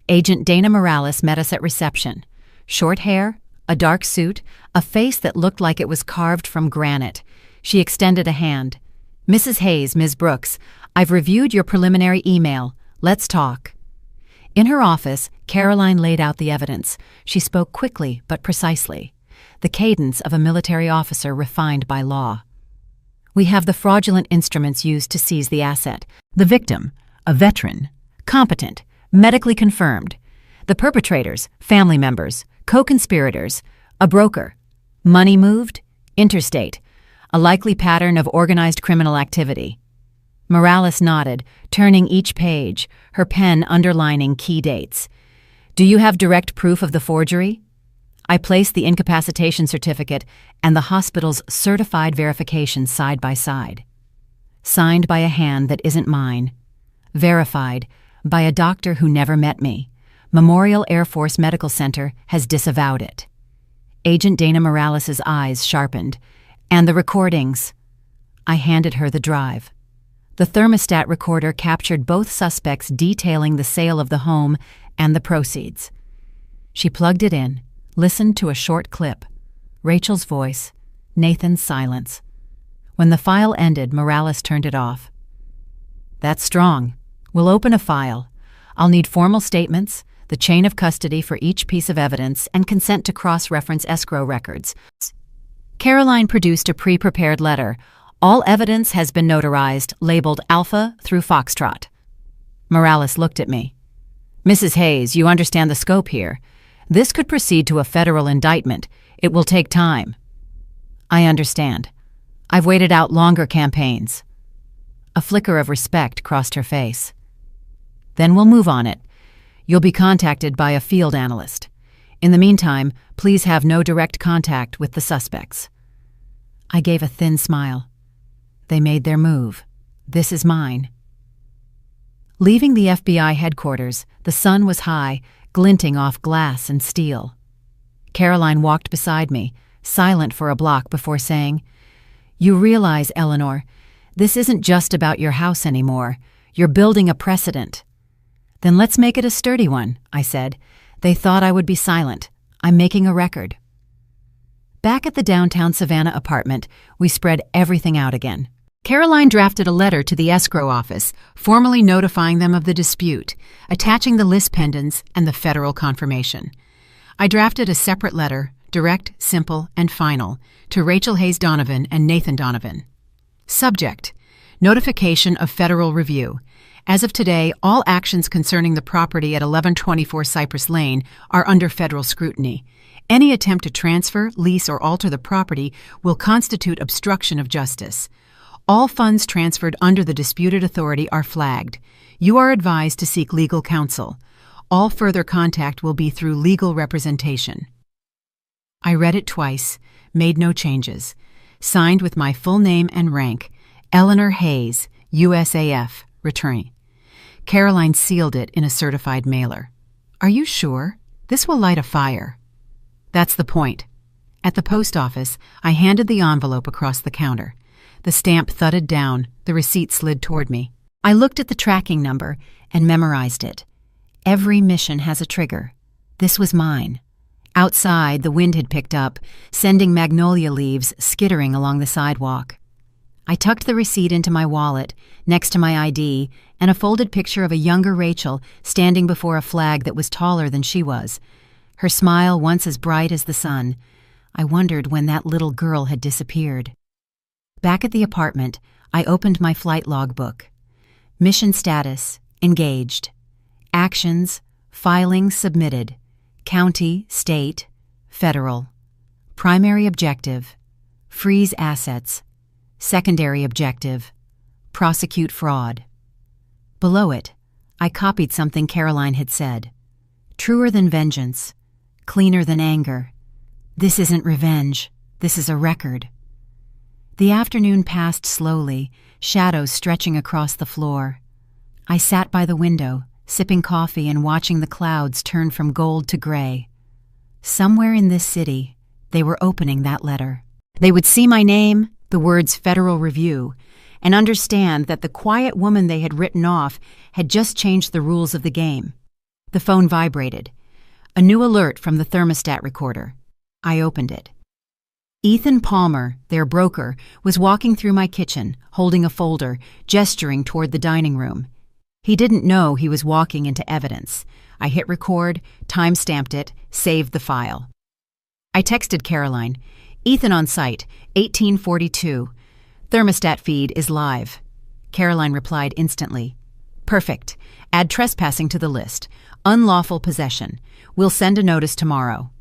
A: Agent Dana Morales met us at reception. Short hair, a dark suit, a face that looked like it was carved from granite. She extended a hand. Mrs. Hayes, Ms. Brooks, I've reviewed your preliminary email. Let's talk. In her office, Caroline laid out the evidence. She spoke quickly but precisely. The cadence of a military officer refined by law. We have the fraudulent instruments used to seize the asset. The victim, a veteran, competent, medically confirmed. The perpetrators, family members, co-conspirators, a broker. Money moved, interstate. A likely pattern of organized criminal activity. Morales nodded, turning each page, her pen underlining key dates. Do you have direct proof of the forgery? I placed the incapacitation certificate and the hospital's certified verification side by side. Signed by a hand that isn't mine. Verified by a doctor who never met me. Memorial Air Force Medical Center has disavowed it. Agent Dana Morales' eyes sharpened. And the recordings. I handed her the drive. The thermostat recorder captured both suspects detailing the sale of the home and the proceeds. She plugged it in, listened to a short clip. Rachel's voice, Nathan's silence. When the file ended, Morales turned it off. That's strong. We'll open a file. I'll need formal statements, the chain of custody for each piece of evidence, and consent to cross-reference escrow records. Caroline produced a pre-prepared letter. All evidence has been notarized, labeled Alpha through Foxtrot. Morales looked at me. Mrs. Hayes, you understand the scope here. This could proceed to a federal indictment. It will take time. I understand. I've waited out longer campaigns. A flicker of respect crossed her face. Then we'll move on it. You'll be contacted by a field analyst. In the meantime, please have no direct contact with the suspects. I gave a thin smile. They made their move. This is mine. Leaving the FBI headquarters, the sun was high, glinting off glass and steel. Caroline walked beside me, silent for a block before saying, "You realize, Eleanor, this isn't just about your house anymore. You're building a precedent." "Then let's make it a sturdy one," I said. "They thought I would be silent. I'm making a record." Back at the downtown Savannah apartment, we spread everything out again. Caroline drafted a letter to the escrow office, formally notifying them of the dispute, attaching the list pendants and the federal confirmation. I drafted a separate letter, direct, simple, and final, to Rachel Hayes Donovan and Nathan Donovan. Subject: Notification of federal review. As of today, all actions concerning the property at 1124 Cypress Lane are under federal scrutiny. Any attempt to transfer, lease, or alter the property will constitute obstruction of justice. All funds transferred under the disputed authority are flagged. You are advised to seek legal counsel. All further contact will be through legal representation. I read it twice, made no changes. Signed with my full name and rank, Eleanor Hayes, USAF, returning. Caroline sealed it in a certified mailer. "Are you sure? This will light a fire." "That's the point." At the post office, I handed the envelope across the counter. The stamp thudded down, the receipt slid toward me. I looked at the tracking number and memorized it. Every mission has a trigger. This was mine. Outside, the wind had picked up, sending magnolia leaves skittering along the sidewalk. I tucked the receipt into my wallet, next to my ID, and a folded picture of a younger Rachel standing before a flag that was taller than she was. Her smile once as bright as the sun. I wondered when that little girl had disappeared. Back at the apartment, I opened my flight logbook. Mission status: engaged. Actions: filing submitted. County, state, federal. Primary objective: freeze assets. Secondary objective: prosecute fraud. Below it, I copied something Caroline had said. Truer than vengeance, cleaner than anger. This isn't revenge, this is a record. The afternoon passed slowly, shadows stretching across the floor. I sat by the window, sipping coffee and watching the clouds turn from gold to gray. Somewhere in this city, they were opening that letter. They would see my name, the words Federal Review, and understand that the quiet woman they had written off had just changed the rules of the game. The phone vibrated. A new alert from the thermostat recorder. I opened it. Ethan Palmer, their broker, was walking through my kitchen, holding a folder, gesturing toward the dining room. He didn't know he was walking into evidence. I hit record, time-stamped it, saved the file. I texted Caroline. "Ethan on site, 1842. Thermostat feed is live." Caroline replied instantly. "Perfect. Add trespassing to the list. Unlawful possession. We'll send a notice tomorrow."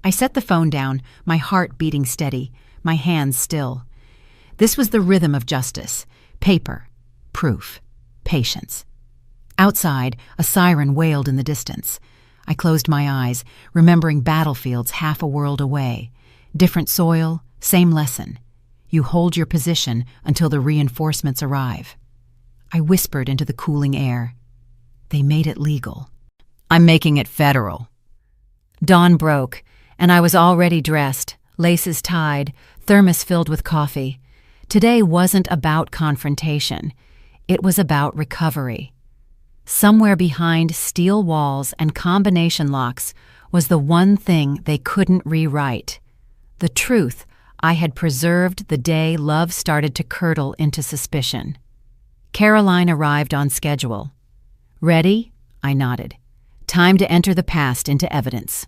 A: I set the phone down, my heart beating steady, my hands still. This was the rhythm of justice. Paper, proof, patience. Outside, a siren wailed in the distance. I closed my eyes, remembering battlefields half a world away. Different soil, same lesson. You hold your position until the reinforcements arrive. I whispered into the cooling air. They made it legal. I'm making it federal. Dawn broke, and I was already dressed, laces tied, thermos filled with coffee. Today wasn't about confrontation. It was about recovery. Somewhere behind steel walls and combination locks was the one thing they couldn't rewrite. The truth I had preserved the day love started to curdle into suspicion. Caroline arrived on schedule. "Ready?" I nodded. Time to enter the past into evidence.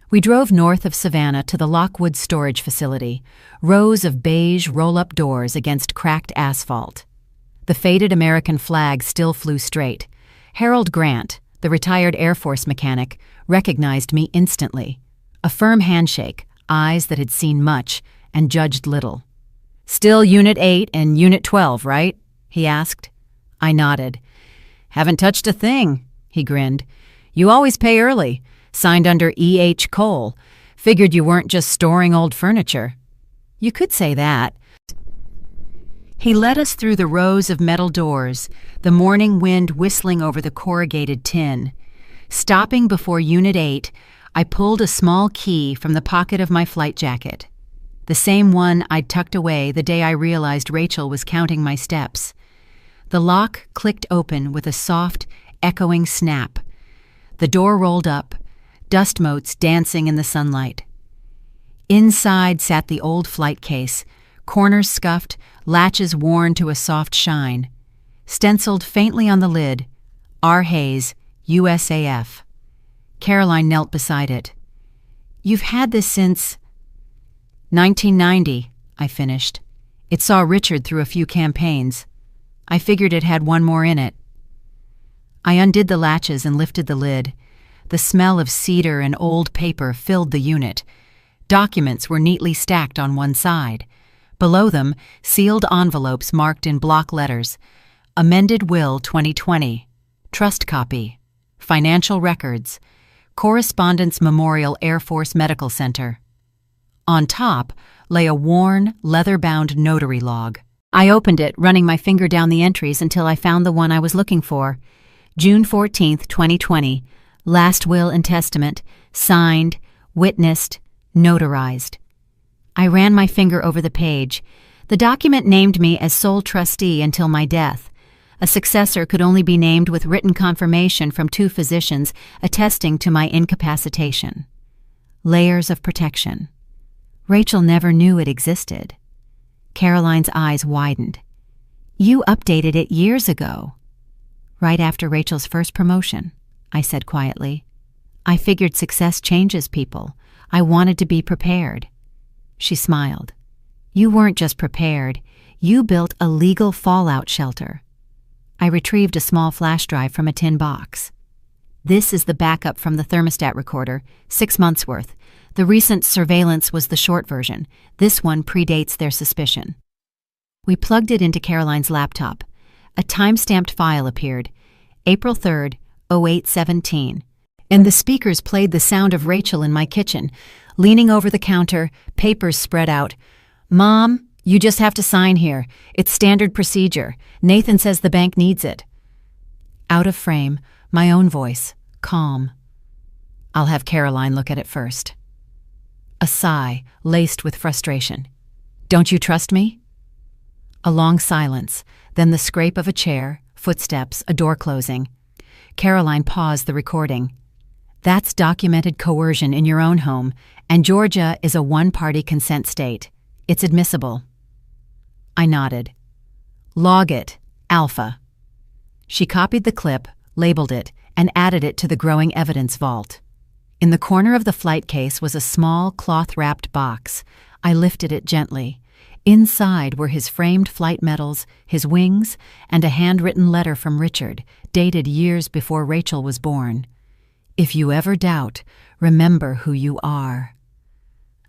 A: We drove north of Savannah to the Lockwood storage facility, rows of beige roll-up doors against cracked asphalt. The faded American flag still flew straight. Harold Grant, the retired Air Force mechanic, recognized me instantly. A firm handshake, eyes that had seen much and judged little. "Still Unit 8 and Unit 12, right?" he asked. I nodded. "Haven't touched a thing," he grinned. "You always pay early. Signed under E.H. Cole. Figured you weren't just storing old furniture." "You could say that." He led us through the rows of metal doors, the morning wind whistling over the corrugated tin. Stopping before Unit 8, I pulled a small key from the pocket of my flight jacket. The same one I'd tucked away the day I realized Rachel was counting my steps. The lock clicked open with a soft, echoing snap. The door rolled up, dust motes dancing in the sunlight. Inside sat the old flight case, corners scuffed, latches worn to a soft shine. Stenciled faintly on the lid, R. Hayes, USAF. Caroline knelt beside it. "You've had this since—" 1990, I finished. It saw Richard through a few campaigns. I figured it had one more in it. I undid the latches and lifted the lid. The smell of cedar and old paper filled the unit. Documents were neatly stacked on one side. Below them, sealed envelopes marked in block letters. Amended Will 2020. Trust copy. Financial records. Correspondence Memorial Air Force Medical Center. On top lay a worn, leather-bound notary log. I opened it, running my finger down the entries until I found the one I was looking for. June 14th, 2020. Last will and testament. Signed, witnessed, notarized. I ran my finger over the page. The document named me as sole trustee until my death. A successor could only be named with written confirmation from 2 physicians attesting to my incapacitation. Layers of protection. Rachel never knew it existed. Caroline's eyes widened. "You updated it years ago." "Right after Rachel's first promotion," I said quietly. "I figured success changes people. I wanted to be prepared." She smiled. "You weren't just prepared. You built a legal fallout shelter." I retrieved a small flash drive from a tin box. "This is the backup from the thermostat recorder, 6 months' worth. The recent surveillance was the short version. This one predates their suspicion." We plugged it into Caroline's laptop. A time-stamped file appeared, April 3rd, 0817, and the speakers played the sound of Rachel in my kitchen, leaning over the counter, papers spread out. "Mom, you just have to sign here. It's standard procedure. Nathan says the bank needs it." Out of frame, my own voice, calm. "I'll have Caroline look at it first." A sigh, laced with frustration. "Don't you trust me?" A long silence, then the scrape of a chair, footsteps, a door closing. Caroline paused the recording. "That's documented coercion in your own home, and Georgia is a one-party consent state. It's admissible." I nodded. "Log it, Alpha." She copied the clip, labeled it, and added it to the growing evidence vault. In the corner of the flight case was a small cloth-wrapped box. I lifted it gently. Inside were his framed flight medals, his wings, and a handwritten letter from Richard, dated years before Rachel was born. "If you ever doubt, remember who you are."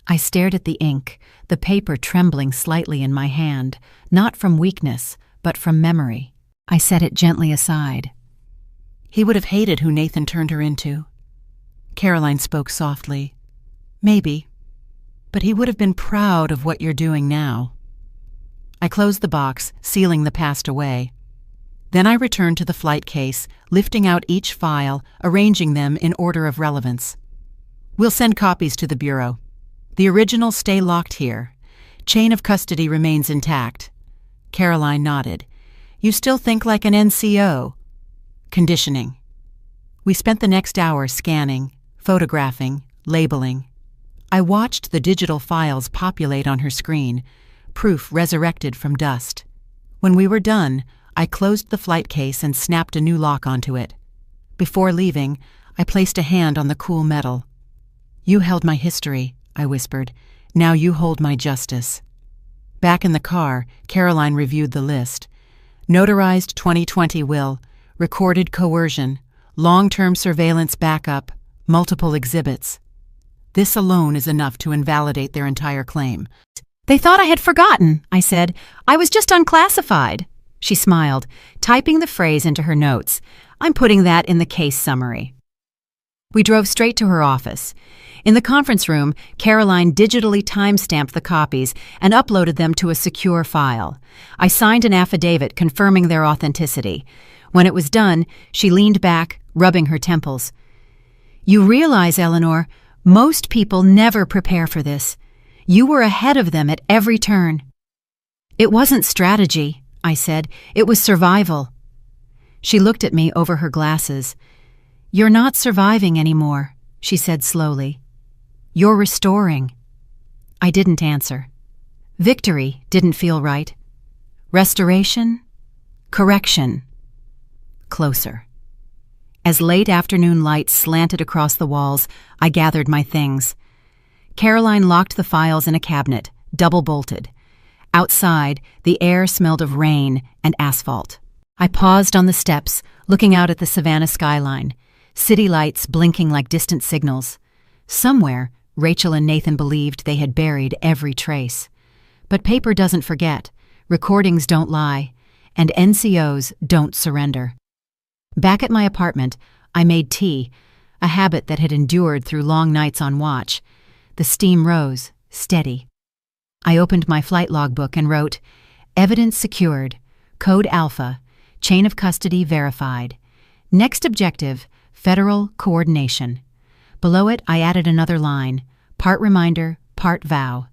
A: I stared at the ink, the paper trembling slightly in my hand, not from weakness, but from memory. I set it gently aside. "He would have hated who Nathan turned her into." Caroline spoke softly. "Maybe. But he would have been proud of what you're doing now." I closed the box, sealing the past away. Then I returned to the flight case, lifting out each file, arranging them in order of relevance. "We'll send copies to the Bureau. The originals stay locked here. Chain of custody remains intact." Caroline nodded. "You still think like an NCO?" "Conditioning." We spent the next hour scanning, photographing, labeling. I watched the digital files populate on her screen, proof resurrected from dust. When we were done, I closed the flight case and snapped a new lock onto it. Before leaving, I placed a hand on the cool metal. "You held my history," I whispered. "Now you hold my justice." Back in the car, Caroline reviewed the list. Notarized 2020 will, recorded coercion, long-term surveillance backup, multiple exhibits. This alone is enough to invalidate their entire claim. They thought I had forgotten, I said. I was just unclassified. She smiled, typing the phrase into her notes. I'm putting that in the case summary. We drove straight to her office. In the conference room, Caroline digitally timestamped the copies and uploaded them to a secure file. I signed an affidavit confirming their authenticity. When it was done, she leaned back, rubbing her temples. You realize, Eleanor, most people never prepare for this. You were ahead of them at every turn. It wasn't strategy, I said. It was survival. She looked at me over her glasses. You're not surviving anymore, she said slowly. You're restoring. I didn't answer. Victory didn't feel right. Restoration? Correction. Closer. As late afternoon light slanted across the walls, I gathered my things. Caroline locked the files in a cabinet, double-bolted. Outside, the air smelled of rain and asphalt. I paused on the steps, looking out at the Savannah skyline, city lights blinking like distant signals. Somewhere, Rachel and Nathan believed they had buried every trace. But paper doesn't forget, recordings don't lie, and NCOs don't surrender. Back at my apartment, I made tea, a habit that had endured through long nights on watch. The steam rose, steady. I opened my flight logbook and wrote, Evidence secured, Code Alpha, Chain of Custody verified. Next objective, Federal coordination. Below it, I added another line, part reminder, part vow.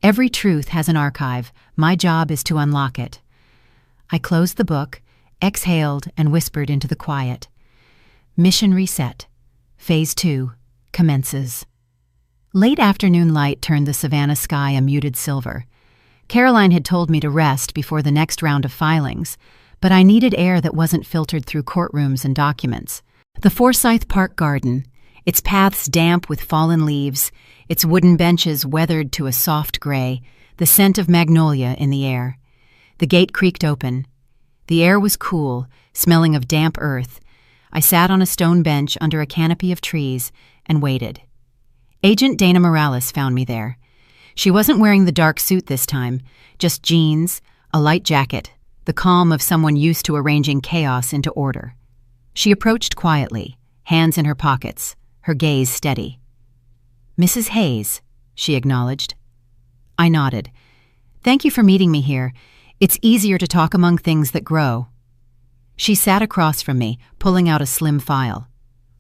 A: Every truth has an archive. My job is to unlock it. I closed the book, exhaled, and whispered into the quiet. Mission reset. Phase 2 commences. Late afternoon light turned the Savannah sky a muted silver. Caroline had told me to rest before the next round of filings, but I needed air that wasn't filtered through courtrooms and documents. The Forsyth Park garden, its paths damp with fallen leaves, its wooden benches weathered to a soft gray, the scent of magnolia in the air. The gate creaked open. The air was cool, smelling of damp earth. I sat on a stone bench under a canopy of trees and waited. Agent Dana Morales found me there. She wasn't wearing the dark suit this time, just jeans, a light jacket, the calm of someone used to arranging chaos into order. She approached quietly, hands in her pockets, her gaze steady. Mrs. Hayes, she acknowledged. I nodded. Thank you for meeting me here. It's easier to talk among things that grow. She sat across from me, pulling out a slim file.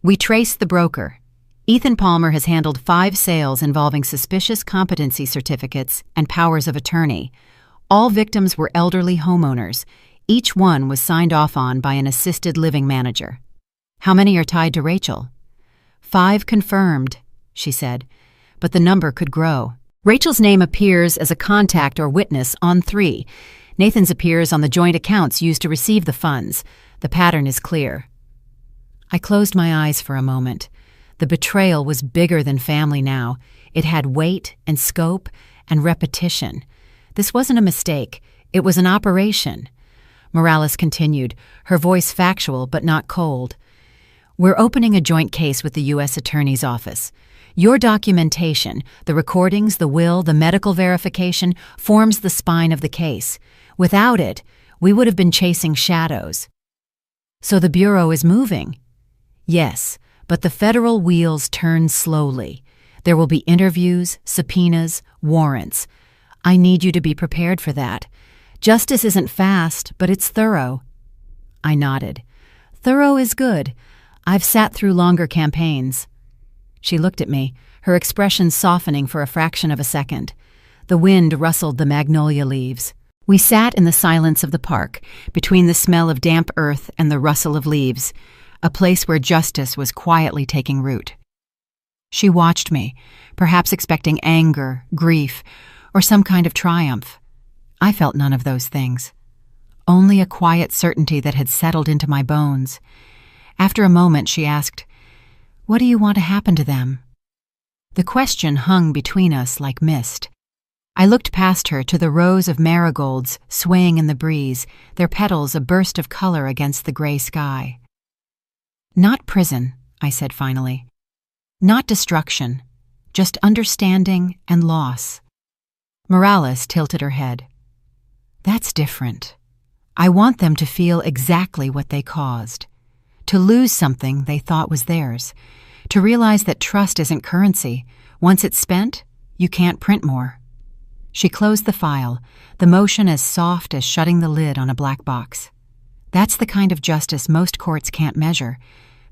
A: We traced the broker. Ethan Palmer has handled 5 sales involving suspicious competency certificates and powers of attorney. All victims were elderly homeowners. Each one was signed off on by an assisted living manager. How many are tied to Rachel? 5 confirmed, she said, but the number could grow. Rachel's name appears as a contact or witness on 3. Nathan's appears on the joint accounts used to receive the funds. The pattern is clear. I closed my eyes for a moment. The betrayal was bigger than family now. It had weight and scope and repetition. This wasn't a mistake. It was an operation. Morales continued, her voice factual but not cold. We're opening a joint case with the U.S. Attorney's Office. Your documentation, the recordings, the will, the medical verification, forms the spine of the case. Without it, we would have been chasing shadows. So the Bureau is moving? Yes, but the federal wheels turn slowly. There will be interviews, subpoenas, warrants. I need you to be prepared for that. Justice isn't fast, but it's thorough. I nodded. Thorough is good. I've sat through longer campaigns. She looked at me, her expression softening for a fraction of a second. The wind rustled the magnolia leaves. We sat in the silence of the park, between the smell of damp earth and the rustle of leaves, a place where justice was quietly taking root. She watched me, perhaps expecting anger, grief, or some kind of triumph. I felt none of those things. Only a quiet certainty that had settled into my bones. After a moment, she asked, "What do you want to happen to them?" The question hung between us like mist. I looked past her to the rows of marigolds swaying in the breeze, their petals a burst of color against the gray sky. Not prison, I said finally. Not destruction, just understanding and loss. Morales tilted her head. That's different. I want them to feel exactly what they caused. To lose something they thought was theirs. To realize that trust isn't currency. Once it's spent, you can't print more. She closed the file, the motion as soft as shutting the lid on a black box. That's the kind of justice most courts can't measure,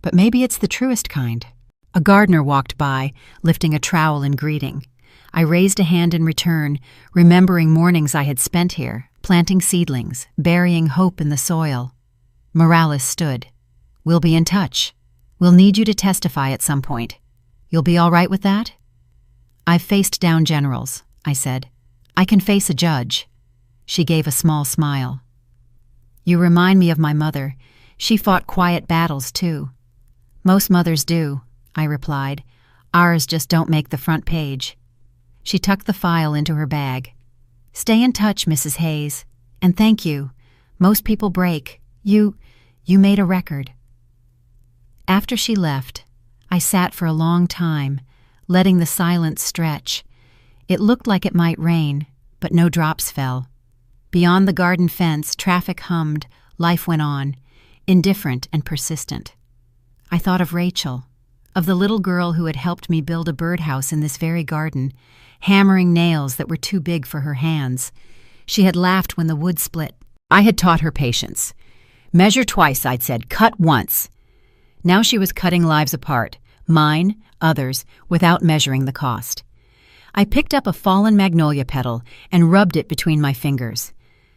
A: but maybe it's the truest kind. A gardener walked by, lifting a trowel in greeting. I raised a hand in return, remembering mornings I had spent here, planting seedlings, burying hope in the soil. Morales stood. We'll be in touch. We'll need you to testify at some point. You'll be all right with that? I've faced down generals, I said. I can face a judge. She gave a small smile. You remind me of my mother. She fought quiet battles, too. Most mothers do, I replied. Ours just don't make the front page. She tucked the file into her bag. Stay in touch, Mrs. Hayes. And thank you. Most people break. You made a record. After she left, I sat for a long time, letting the silence stretch. It looked like it might rain, but no drops fell. Beyond the garden fence, traffic hummed, life went on, indifferent and persistent. I thought of Rachel, of the little girl who had helped me build a birdhouse in this very garden, hammering nails that were too big for her hands. She had laughed when the wood split. I had taught her patience. Measure twice, I'd said, cut once. Now she was cutting lives apart, mine, others, without measuring the cost. I picked up a fallen magnolia petal and rubbed it between my fingers.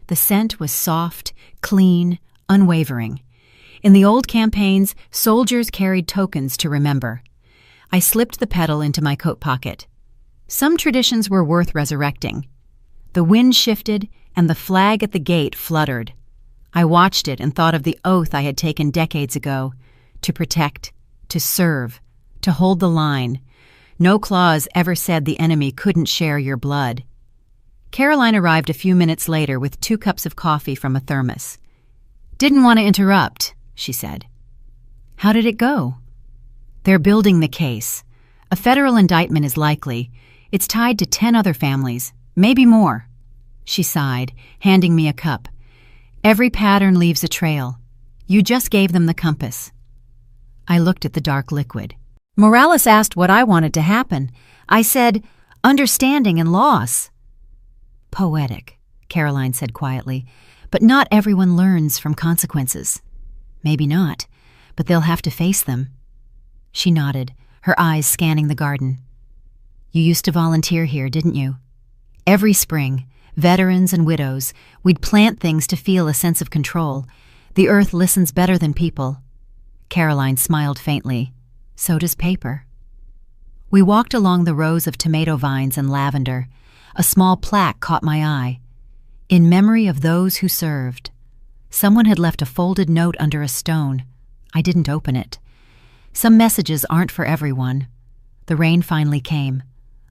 A: The scent was soft, clean, unwavering. In the old campaigns, soldiers carried tokens to remember. I slipped the petal into my coat pocket. Some traditions were worth resurrecting. The wind shifted, and the flag at the gate fluttered. I watched it and thought of the oath I had taken decades ago, to protect, to serve, to hold the line. No clause ever said the enemy couldn't share your blood. Caroline arrived a few minutes later with 2 cups of coffee from a thermos. Didn't want to interrupt, she said. How did it go? They're building the case. A federal indictment is likely. It's tied to 10 other families, maybe more. She sighed, handing me a cup. Every pattern leaves a trail. You just gave them the compass. I looked at the dark liquid. Morales asked what I wanted to happen. I said, understanding and loss. Poetic, Caroline said quietly, but not everyone learns from consequences. Maybe not, but they'll have to face them. She nodded, her eyes scanning the garden. You used to volunteer here, didn't you? Every spring, veterans and widows, we'd plant things to feel a sense of control. The earth listens better than people. Caroline smiled faintly. So does paper. We walked along the rows of tomato vines and lavender. A small plaque caught my eye. In memory of those who served. Someone had left a folded note under a stone. I didn't open it. Some messages aren't for everyone. The rain finally came.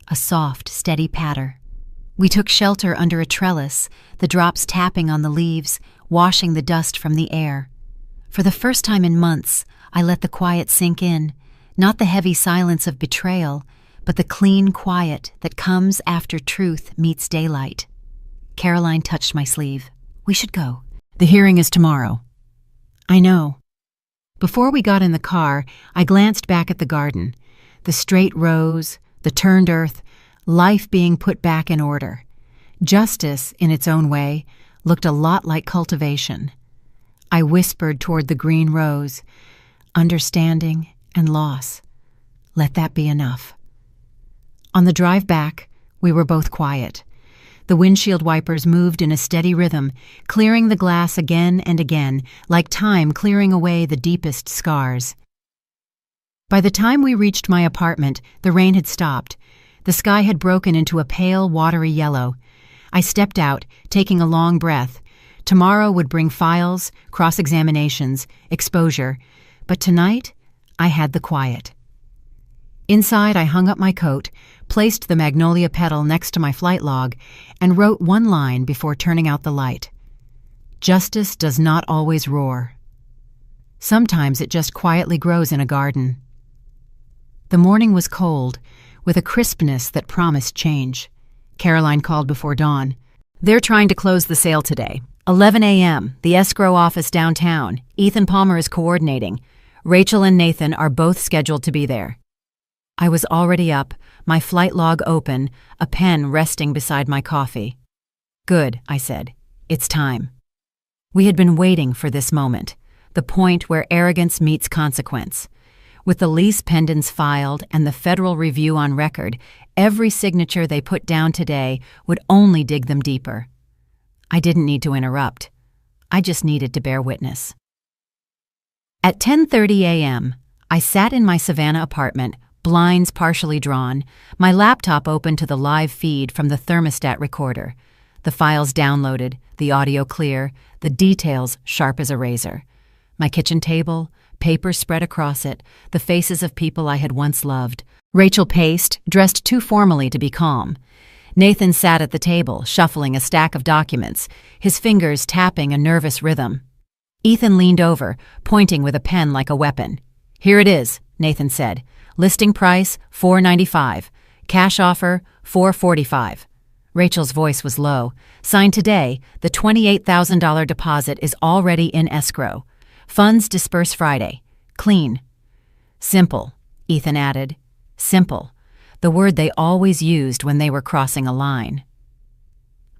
A: A soft, steady patter. We took shelter under a trellis, the drops tapping on the leaves, washing the dust from the air. For the first time in months, I let the quiet sink in, not the heavy silence of betrayal, but the clean quiet that comes after truth meets daylight. Caroline touched my sleeve. We should go. The hearing is tomorrow. I know. Before we got in the car, I glanced back at the garden. The straight rows, the turned earth, life being put back in order. Justice, in its own way, looked a lot like cultivation. I whispered toward the green rows, understanding and loss. Let that be enough. On the drive back, we were both quiet. The windshield wipers moved in a steady rhythm, clearing the glass again and again, like time clearing away the deepest scars. By the time we reached my apartment, the rain had stopped. The sky had broken into a pale, watery yellow. I stepped out, taking a long breath. Tomorrow would bring files, cross-examinations, exposure. But tonight, I had the quiet. Inside, I hung up my coat, placed the magnolia petal next to my flight log, and wrote one line before turning out the light. Justice does not always roar. Sometimes it just quietly grows in a garden. The morning was cold, with a crispness that promised change. Caroline called before dawn. "They're trying to close the sale today. 11 a.m., the escrow office downtown. Ethan Palmer is coordinating. Rachel and Nathan are both scheduled to be there." I was already up, my flight log open, a pen resting beside my coffee. "Good," I said. "It's time." We had been waiting for this moment, the point where arrogance meets consequence. With the lease pendants filed and the federal review on record, every signature they put down today would only dig them deeper. I didn't need to interrupt. I just needed to bear witness. At 10:30 a.m., I sat in my Savannah apartment, blinds partially drawn, my laptop open to the live feed from the thermostat recorder. The files downloaded, the audio clear, the details sharp as a razor. My kitchen table, papers spread across it, the faces of people I had once loved. Rachel paced, dressed too formally to be calm. Nathan sat at the table, shuffling a stack of documents, his fingers tapping a nervous rhythm. Ethan leaned over, pointing with a pen like a weapon. "Here it is," Nathan said. "Listing price, $495. Cash offer, $445. Rachel's voice was low. "Signed today, the $28,000 deposit is already in escrow. Funds disperse Friday. Clean." "Simple," Ethan added. Simple, the word they always used when they were crossing a line.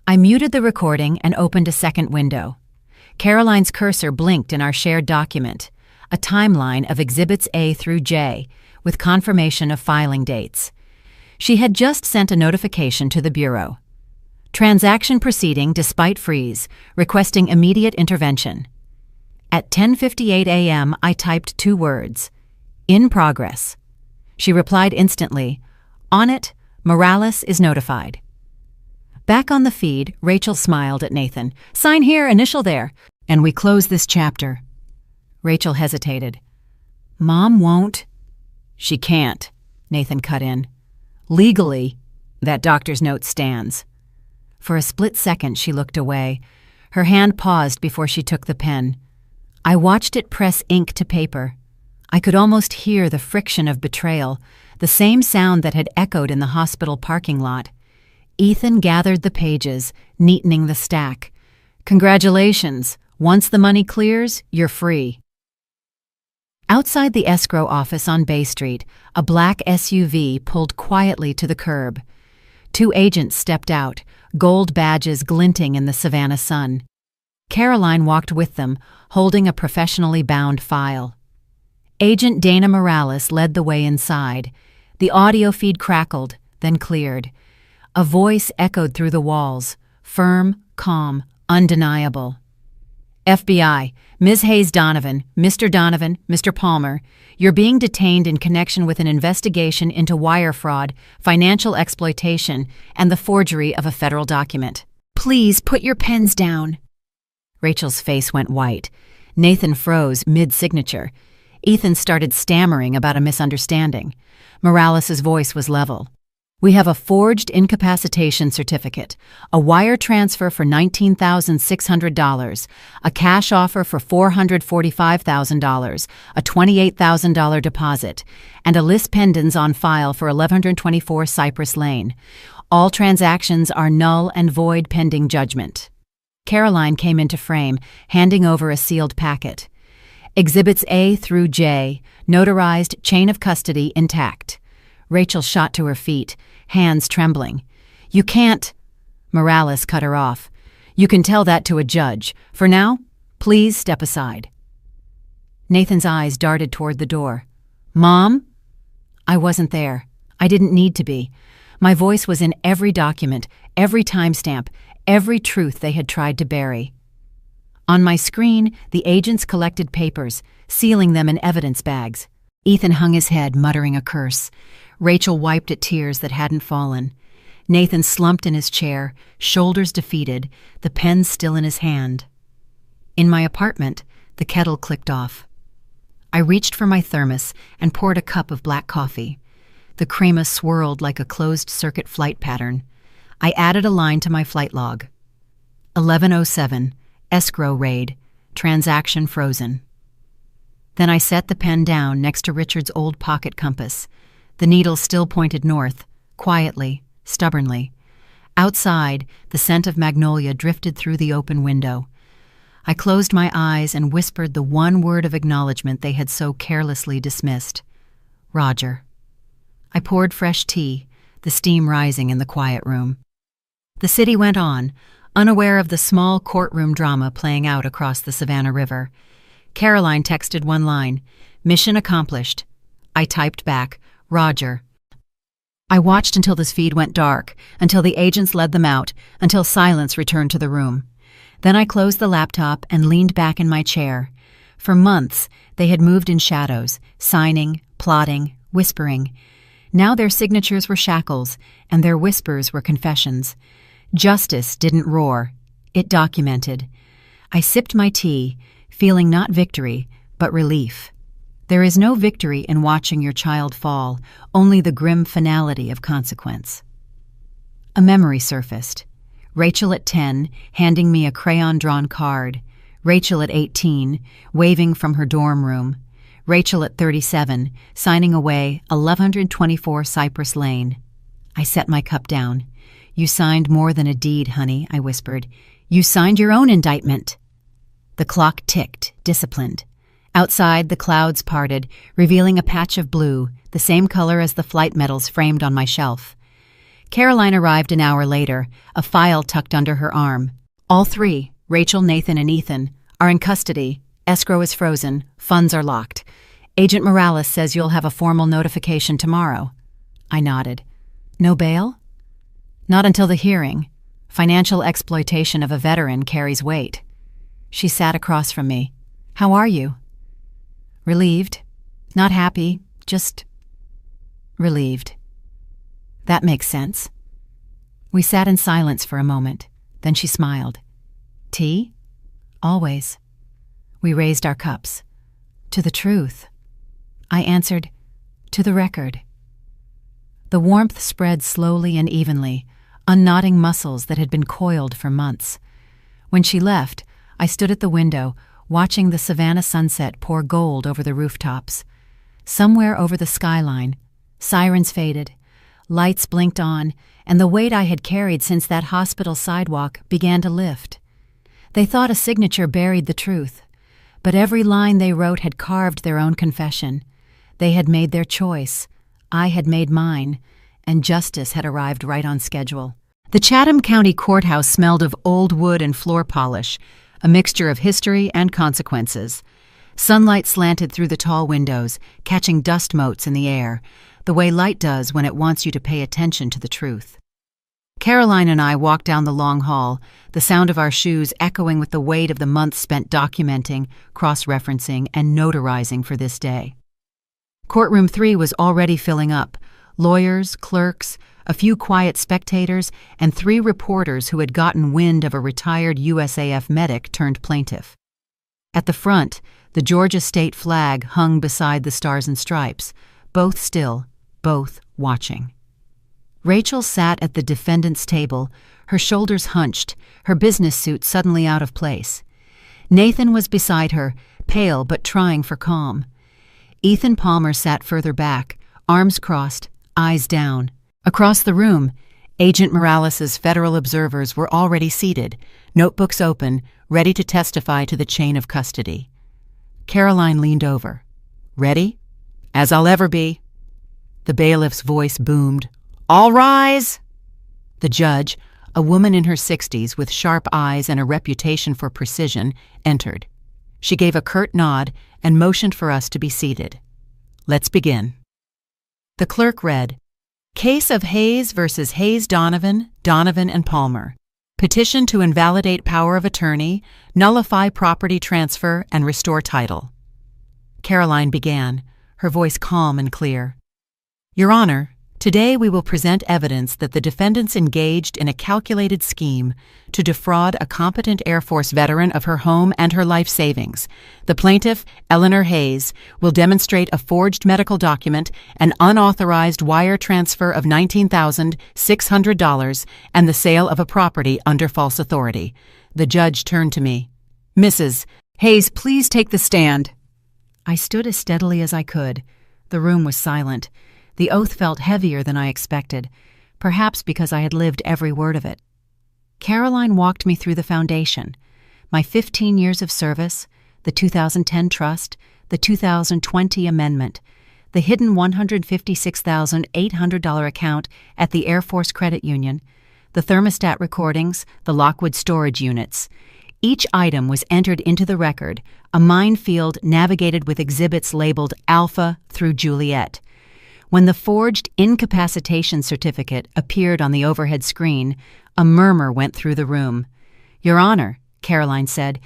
A: I muted the recording and opened a second window. Caroline's cursor blinked in our shared document, a timeline of Exhibits A through J, with confirmation of filing dates. She had just sent a notification to the Bureau. Transaction proceeding despite freeze, requesting immediate intervention. At 10:58 a.m., I typed 2 words, "In progress." She replied instantly, "On it, Morales is notified." Back on the feed, Rachel smiled at Nathan. "Sign here, initial there, and we close this chapter." Rachel hesitated. "Mom won't." "She can't," Nathan cut in. "Legally, that doctor's note stands." For a split second, she looked away. Her hand paused before she took the pen. I watched it press ink to paper. I could almost hear the friction of betrayal, the same sound that had echoed in the hospital parking lot. Ethan gathered the pages, neatening the stack. "Congratulations. Once the money clears, you're free." Outside the escrow office on Bay Street, a black SUV pulled quietly to the curb. 2 agents stepped out, gold badges glinting in the Savannah sun. Caroline walked with them, holding a professionally bound file. Agent Dana Morales led the way inside. The audio feed crackled, then cleared. A voice echoed through the walls, firm, calm, undeniable. "FBI, Ms. Hayes Donovan, Mr. Palmer, you're being detained in connection with an investigation into wire fraud, financial exploitation, and the forgery of a federal document. Please put your pens down." Rachel's face went white. Nathan froze mid-signature. Ethan started stammering about a misunderstanding. Morales' voice was level. "We have a forged incapacitation certificate, a wire transfer for $19,600, a cash offer for $445,000, a $28,000 deposit, and a lis pendens on file for 1124 Cypress Lane. All transactions are null and void pending judgment." Caroline came into frame, handing over a sealed packet. "Exhibits A through J, notarized, chain of custody intact." Rachel shot to her feet, hands trembling. "You can't—" Morales cut her off. "You can tell that to a judge. For now, please step aside." Nathan's eyes darted toward the door. "Mom?" I wasn't there. I didn't need to be. My voice was in every document, every timestamp, every truth they had tried to bury. On my screen, the agents collected papers, sealing them in evidence bags. Ethan hung his head, muttering a curse. Rachel wiped at tears that hadn't fallen. Nathan slumped in his chair, shoulders defeated, the pen still in his hand. In my apartment, the kettle clicked off. I reached for my thermos and poured a cup of black coffee. The crema swirled like a closed-circuit flight pattern. I added a line to my flight log. 11:07, escrow raid, transaction frozen. Then I set the pen down next to Richard's old pocket compass. The needle still pointed north, quietly, stubbornly. Outside, the scent of magnolia drifted through the open window. I closed my eyes and whispered the one word of acknowledgement they had so carelessly dismissed. Roger. I poured fresh tea, the steam rising in the quiet room. The city went on, unaware of the small courtroom drama playing out across the Savannah River. Caroline texted one line, "Mission accomplished." I typed back, "Roger." I watched until the feed went dark, until the agents led them out, until silence returned to the room. Then I closed the laptop and leaned back in my chair. For months, they had moved in shadows, signing, plotting, whispering. Now their signatures were shackles, and their whispers were confessions. Justice didn't roar. It documented. I sipped my tea, feeling not victory, but relief. There is no victory in watching your child fall, only the grim finality of consequence. A memory surfaced. Rachel at 10, handing me a crayon-drawn card. Rachel at 18, waving from her dorm room. Rachel at 37, signing away 1124 Cypress Lane. I set my cup down. "You signed more than a deed, honey," I whispered. "You signed your own indictment." The clock ticked, disciplined. Outside, the clouds parted, revealing a patch of blue, the same color as the flight medals framed on my shelf. Caroline arrived an hour later, a file tucked under her arm. "All three, Rachel, Nathan, and Ethan, are in custody. Escrow is frozen. Funds are locked. Agent Morales says you'll have a formal notification tomorrow." I nodded. "No bail?" "Not until the hearing. Financial exploitation of a veteran carries weight." She sat across from me. "How are you?" "Relieved. Not happy, just relieved." "That makes sense." We sat in silence for a moment. Then she smiled. "Tea?" "Always." We raised our cups. "To the truth." I answered, "To the record." The warmth spread slowly and evenly, unknotting muscles that had been coiled for months. When she left, I stood at the window, watching the Savannah sunset pour gold over the rooftops. Somewhere over the skyline, sirens faded, lights blinked on, and the weight I had carried since that hospital sidewalk began to lift. They thought a signature buried the truth, but every line they wrote had carved their own confession. They had made their choice. I had made mine, and justice had arrived right on schedule. The Chatham County Courthouse smelled of old wood and floor polish, a mixture of history and consequences. Sunlight slanted through the tall windows, catching dust motes in the air, the way light does when it wants you to pay attention to the truth. Caroline and I walked down the long hall, the sound of our shoes echoing with the weight of the months spent documenting, cross-referencing, and notarizing for this day. Courtroom 3 was already filling up. Lawyers, clerks, a few quiet spectators, and 3 reporters who had gotten wind of a retired USAF medic turned plaintiff. At the front, the Georgia state flag hung beside the Stars and Stripes, both still, both watching. Rachel sat at the defendant's table, her shoulders hunched, her business suit suddenly out of place. Nathan was beside her, pale but trying for calm. Ethan Palmer sat further back, arms crossed, eyes down. Across the room, Agent Morales's federal observers were already seated, notebooks open, ready to testify to the chain of custody. Caroline leaned over. "Ready?" "As I'll ever be." The bailiff's voice boomed. "All rise!" The judge, a woman in her 60s with sharp eyes and a reputation for precision, entered. She gave a curt nod and motioned for us to be seated. "Let's begin." The clerk read, "Case of Hayes versus Hayes-Donovan, Donovan and Palmer. Petition to invalidate power of attorney, nullify property transfer, and restore title." Caroline began, her voice calm and clear. "Your Honor, today we will present evidence that the defendants engaged in a calculated scheme to defraud a competent Air Force veteran of her home and her life savings. The plaintiff, Eleanor Hayes, will demonstrate a forged medical document, an unauthorized wire transfer of $19,600, and the sale of a property under false authority." The judge turned to me. "Mrs. Hayes, please take the stand." I stood as steadily as I could. The room was silent. The oath felt heavier than I expected. perhaps because I had lived every word of it. Caroline walked me through the foundation, my 15 years of service, the 2010 trust, the 2020 amendment, the hidden $156,800 account at the Air Force Credit Union, the thermostat recordings, the Lockwood storage units. Each item was entered into the record, a minefield navigated with exhibits labeled Alpha through Juliet. When the forged incapacitation certificate appeared on the overhead screen, a murmur went through the room. "Your Honor," Caroline said,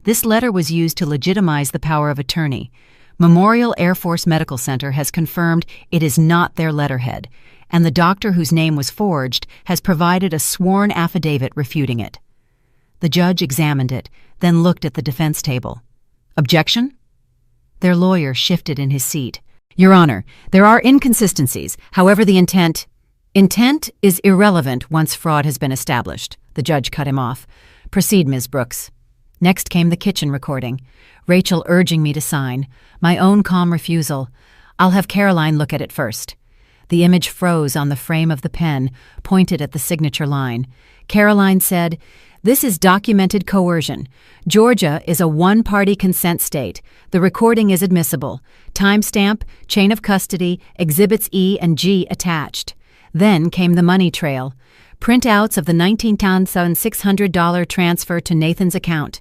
A: "this letter was used to legitimize the power of attorney. Memorial Air Force Medical Center has confirmed it is not their letterhead, and the doctor whose name was forged has provided a sworn affidavit refuting it." The judge examined it, then looked at the defense table. "Objection?" Their lawyer shifted in his seat. "Your Honor, there are inconsistencies. However, the intent is irrelevant once fraud has been established." The judge cut him off. "Proceed, Ms. Brooks." Next came the kitchen recording, Rachel urging me to sign, my own calm refusal. "I'll have Caroline look at it first." The image froze on the frame of the pen, pointed at the signature line. Caroline said, "This is documented coercion. Georgia is a one-party consent state. The recording is admissible. Timestamp, chain of custody, exhibits E and G attached." Then came the money trail. Printouts of the $19,600 transfer to Nathan's account.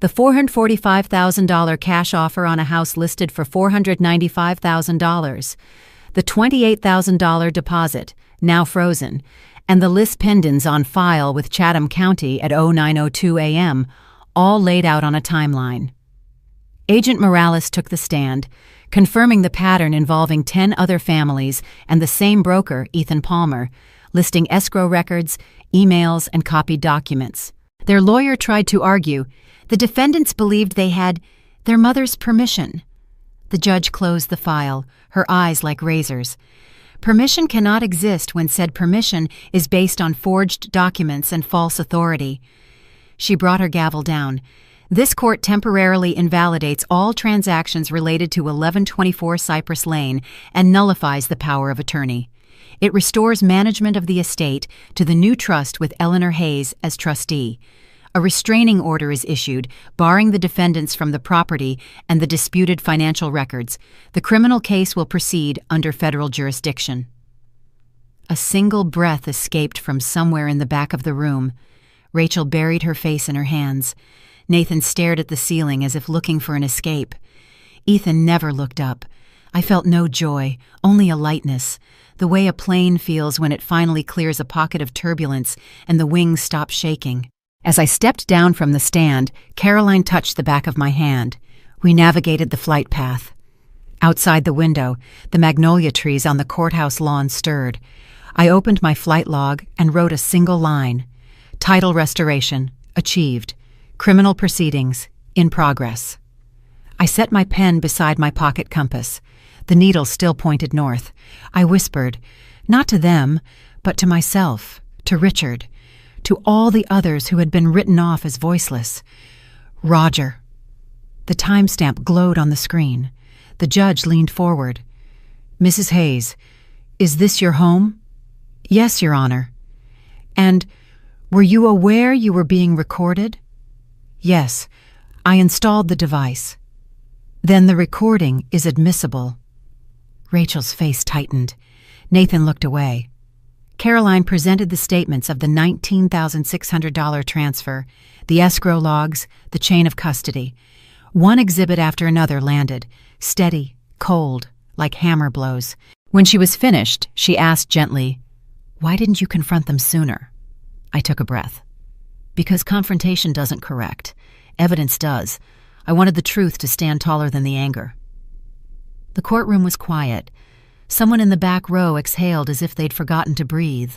A: The $445,000 cash offer on a house listed for $495,000. The $28,000 deposit, now frozen, and the list pendants on file with Chatham County at 09:02 a.m., all laid out on a timeline. Agent Morales took the stand, confirming the pattern involving 10 other families and the same broker, Ethan Palmer, listing escrow records, emails, and copied documents. Their lawyer tried to argue the defendants believed they had their mother's permission. The judge closed the file, her eyes like razors. Permission cannot exist when said permission is based on forged documents and false authority. She brought her gavel down. This court temporarily invalidates all transactions related to 1124 Cypress Lane and nullifies the power of attorney. It restores management of the estate to the new trust with Eleanor Hayes as trustee. A restraining order is issued, barring the defendants from the property and the disputed financial records. The criminal case will proceed under federal jurisdiction. A single breath escaped from somewhere in the back of the room. Rachel buried her face in her hands. Nathan stared at the ceiling as if looking for an escape. Ethan never looked up. I felt no joy, only a lightness, the way a plane feels when it finally clears a pocket of turbulence and the wings stop shaking. As I stepped down from the stand, Caroline touched the back of my hand. We navigated the flight path. Outside the window, the magnolia trees on the courthouse lawn stirred. I opened my flight log and wrote a single line. Title restoration, achieved. Criminal proceedings, in progress. I set my pen beside my pocket compass. The needle still pointed north. I whispered, not to them, but to myself, to Richard, to all the others who had been written off as voiceless. Roger. The timestamp glowed on the screen. The judge leaned forward. "Mrs. Hayes, is this your home?" "Yes, Your Honor." "And were you aware you were being recorded?" "Yes, I installed the device." "Then the recording is admissible." Rachel's face tightened. Nathan looked away. Caroline presented the statements of the $19,600 transfer, the escrow logs, the chain of custody. One exhibit after another landed, steady, cold, like hammer blows. When she was finished, she asked gently, "Why didn't you confront them sooner?" I took a breath. "Because confrontation doesn't correct. Evidence does. I wanted the truth to stand taller than the anger." The courtroom was quiet. Someone in the back row exhaled as if they'd forgotten to breathe.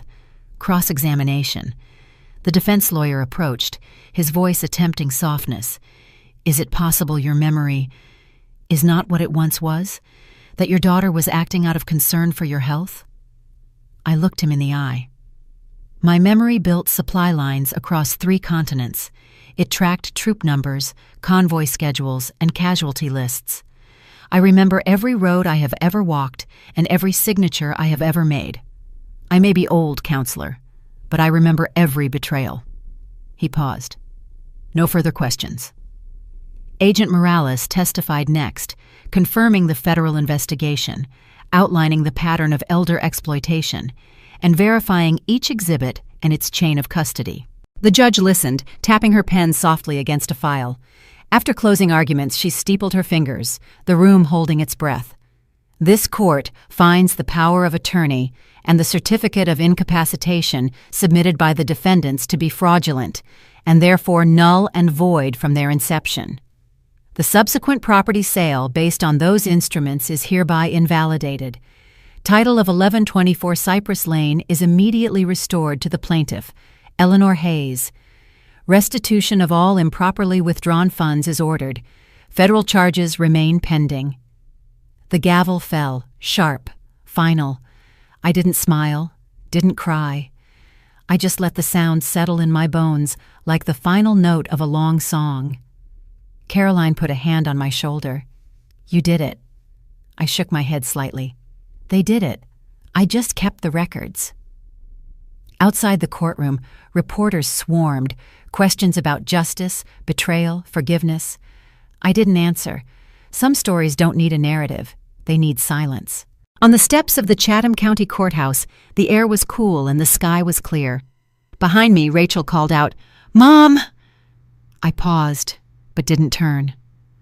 A: Cross-examination. The defense lawyer approached, his voice attempting softness. "Is it possible your memory is not what it once was? That your daughter was acting out of concern for your health?" I looked him in the eye. My memory built supply lines across 3 continents. It tracked troop numbers, convoy schedules, and casualty lists. I remember every road I have ever walked and every signature I have ever made. I may be old, counselor, but I remember every betrayal." He paused. No further questions. Agent Morales testified next, confirming the federal investigation, outlining the pattern of elder exploitation, and verifying each exhibit and its chain of custody. The judge listened, tapping her pen softly against a file. After closing arguments, she steepled her fingers, the room holding its breath. "This court finds the power of attorney and the certificate of incapacitation submitted by the defendants to be fraudulent, and therefore null and void from their inception. The subsequent property sale based on those instruments is hereby invalidated. Title of 1124 Cypress Lane is immediately restored to the plaintiff, Eleanor Hayes. Restitution of all improperly withdrawn funds is ordered. Federal charges remain pending." The gavel fell, sharp, final. I didn't smile, didn't cry. I just let the sound settle in my bones like the final note of a long song. Caroline put a hand on my shoulder. "You did it." I shook my head slightly. "They did it. I just kept the records." Outside the courtroom, reporters swarmed, questions about justice, betrayal, forgiveness. I didn't answer. Some stories don't need a narrative. They need silence. On the steps of the Chatham County Courthouse, the air was cool and the sky was clear. Behind me, Rachel called out, "Mom!" I paused, but didn't turn.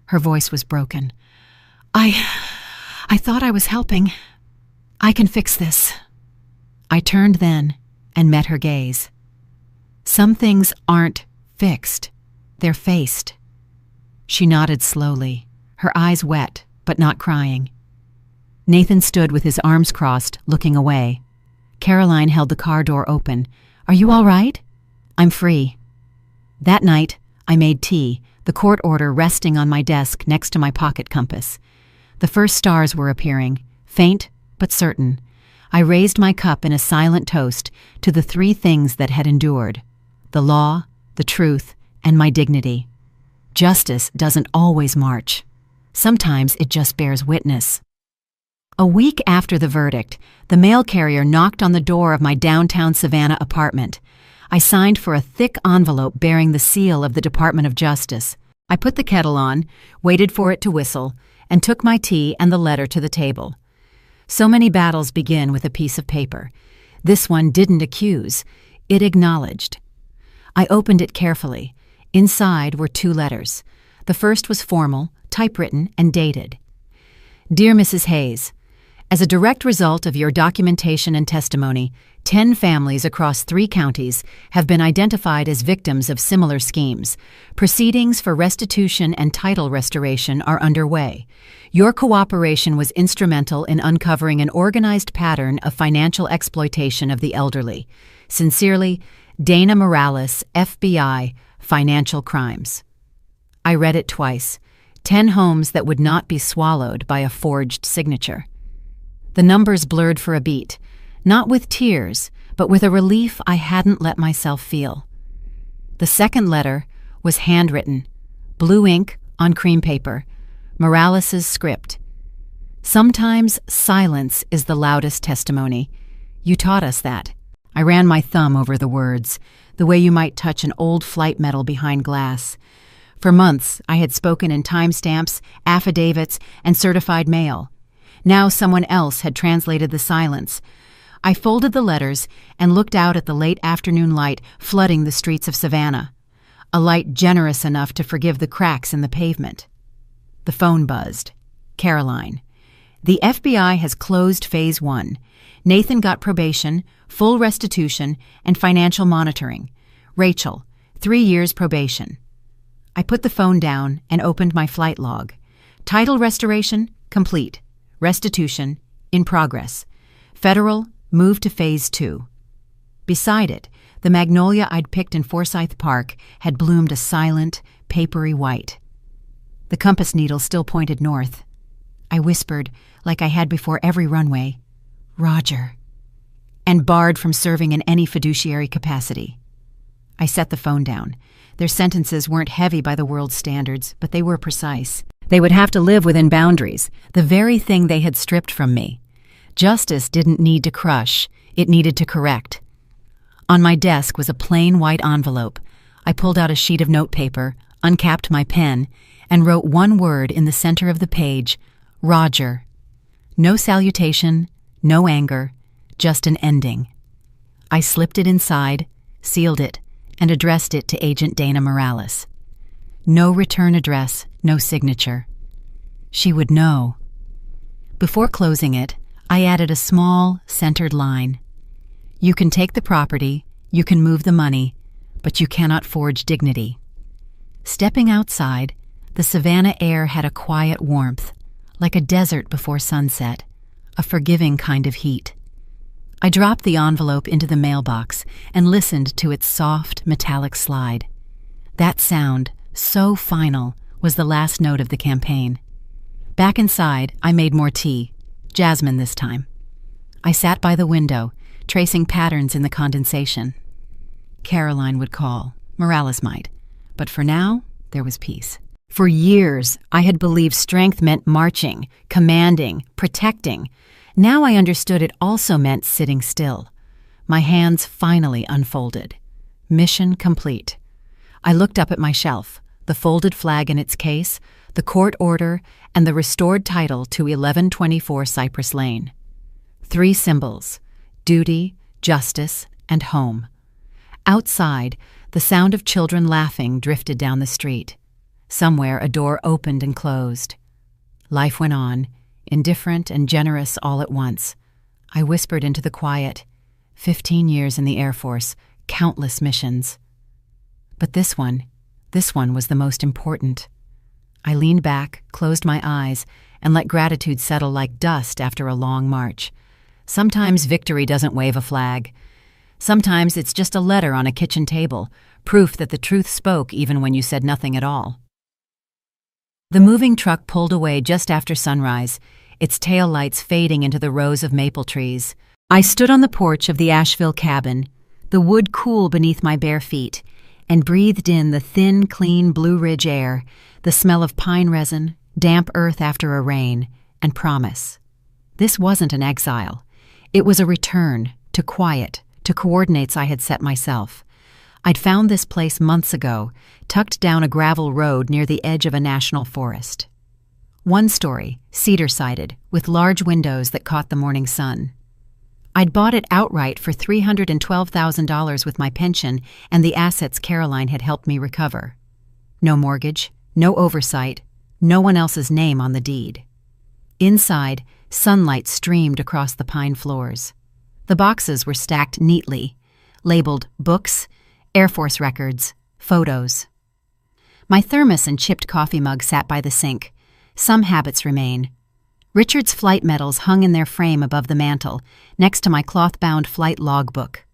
A: Her voice was broken. I thought I was helping. I can fix this." I turned then and met her gaze. "Some things aren't fixed. They're faced." She nodded slowly, her eyes wet, but not crying. Nathan stood with his arms crossed, looking away. Caroline held the car door open. "Are you all right?" "I'm free." That night, I made tea, the court order resting on my desk next to my pocket compass. The first stars were appearing, faint but certain. I raised my cup in a silent toast to the three things that had endured: the law, the truth, and my dignity. Justice doesn't always march. Sometimes it just bears witness. A week after the verdict, the mail carrier knocked on the door of my downtown Savannah apartment. I signed for a thick envelope bearing the seal of the Department of Justice. I put the kettle on, waited for it to whistle, and took my tea and the letter to the table. So many battles begin with a piece of paper. This one didn't accuse. It acknowledged. I opened it carefully. Inside were 2 letters. The first was formal, typewritten, and dated. "Dear Mrs. Hayes, as a direct result of your documentation and testimony, 10 families across 3 counties have been identified as victims of similar schemes. Proceedings for restitution and title restoration are underway. Your cooperation was instrumental in uncovering an organized pattern of financial exploitation of the elderly. Sincerely, Dana Morales, FBI, Financial Crimes." I read it twice. 10 homes that would not be swallowed by a forged signature. The numbers blurred for a beat, not with tears, but with a relief I hadn't let myself feel. The second letter was handwritten, blue ink on cream paper, Morales's script. "Sometimes silence is the loudest testimony. You taught us that." I ran my thumb over the words, the way you might touch an old flight medal behind glass. For months, I had spoken in timestamps, affidavits, and certified mail. Now someone else had translated the silence. I folded the letters and looked out at the late afternoon light flooding the streets of Savannah, a light generous enough to forgive the cracks in the pavement. The phone buzzed. Caroline. "The FBI has closed Phase 1. Nathan got probation, full restitution, and financial monitoring. Rachel, 3 years probation." I put the phone down and opened my flight log. Title restoration, complete. Restitution, in progress. Federal, moved to Phase 2. Beside it, the magnolia I'd picked in Forsyth Park had bloomed a silent, papery white. The compass needle still pointed north. I whispered, like I had before every runway, "Roger," and barred from serving in any fiduciary capacity. I set the phone down. Their sentences weren't heavy by the world's standards, but they were precise. They would have to live within boundaries, the very thing they had stripped from me. Justice didn't need to crush, it needed to correct. On my desk was a plain white envelope. I pulled out a sheet of notepaper, uncapped my pen, and wrote one word in the center of the page: Roger. No salutation, no anger, just an ending. I slipped it inside, sealed it, and addressed it to Agent Dana Morales. No return address, no signature. She would know. Before closing it, I added a small, centered line. You can take the property, you can move the money, but you cannot forge dignity. Stepping outside, the Savannah air had a quiet warmth, like a desert before sunset, a forgiving kind of heat. I dropped the envelope into the mailbox and listened to its soft, metallic slide. That sound, so final, was the last note of the campaign. Back inside, I made more tea, jasmine this time. I sat by the window, tracing patterns in the condensation. Caroline would call, Morales might, but for now, there was peace. For years, I had believed strength meant marching, commanding, protecting. Now I understood it also meant sitting still. My hands finally unfolded. Mission complete. I looked up at my shelf, the folded flag in its case, the court order, and the restored title to 1124 Cypress Lane. 3 symbols: duty, justice, and home. Outside, the sound of children laughing drifted down the street. Somewhere a door opened and closed. Life went on, indifferent and generous all at once. I whispered into the quiet. 15 years in the Air Force, countless missions. But this one was the most important. I leaned back, closed my eyes, and let gratitude settle like dust after a long march. Sometimes victory doesn't wave a flag. Sometimes it's just a letter on a kitchen table, proof that the truth spoke even when you said nothing at all. The moving truck pulled away just after sunrise, its tail lights fading into the rows of maple trees. I stood on the porch of the Asheville cabin, the wood cool beneath my bare feet, and breathed in the thin, clean Blue Ridge air, the smell of pine resin, damp earth after a rain, and promise. This wasn't an exile. It was a return to quiet, to coordinates I had set myself. I'd found this place months ago, tucked down a gravel road near the edge of a national forest. One story, cedar-sided, with large windows that caught the morning sun. I'd bought it outright for $312,000 with my pension and the assets Caroline had helped me recover. No mortgage, no oversight, no one else's name on the deed. Inside, sunlight streamed across the pine floors. The boxes were stacked neatly, labeled books, Air Force records, photos. My thermos and chipped coffee mug sat by the sink. Some habits remain. Richard's flight medals hung in their frame above the mantel, next to my cloth-bound flight logbook.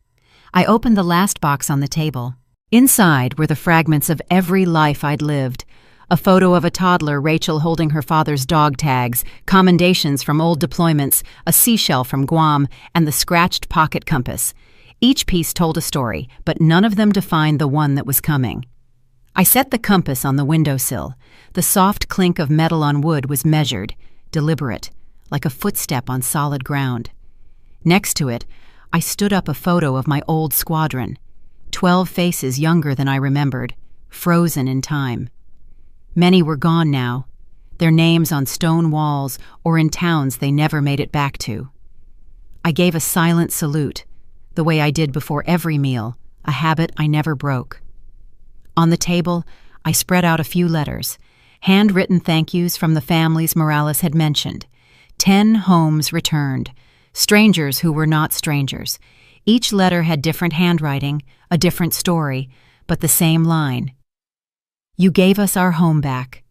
A: I opened the last box on the table. Inside were the fragments of every life I'd lived. A photo of a toddler, Rachel, holding her father's dog tags, commendations from old deployments, a seashell from Guam, and the scratched pocket compass. Each piece told a story, but none of them defined the one that was coming. I set the compass on the windowsill. The soft clink of metal on wood was measured, deliberate, like a footstep on solid ground. Next to it, I stood up a photo of my old squadron. 12 faces younger than I remembered, frozen in time. Many were gone now, their names on stone walls or in towns they never made it back to. I gave a silent salute, the way I did before every meal, a habit I never broke. On the table, I spread out a few letters, handwritten thank yous from the families Morales had mentioned. 10 homes returned, strangers who were not strangers. Each letter had different handwriting, a different story, but the same line. You gave us our home back.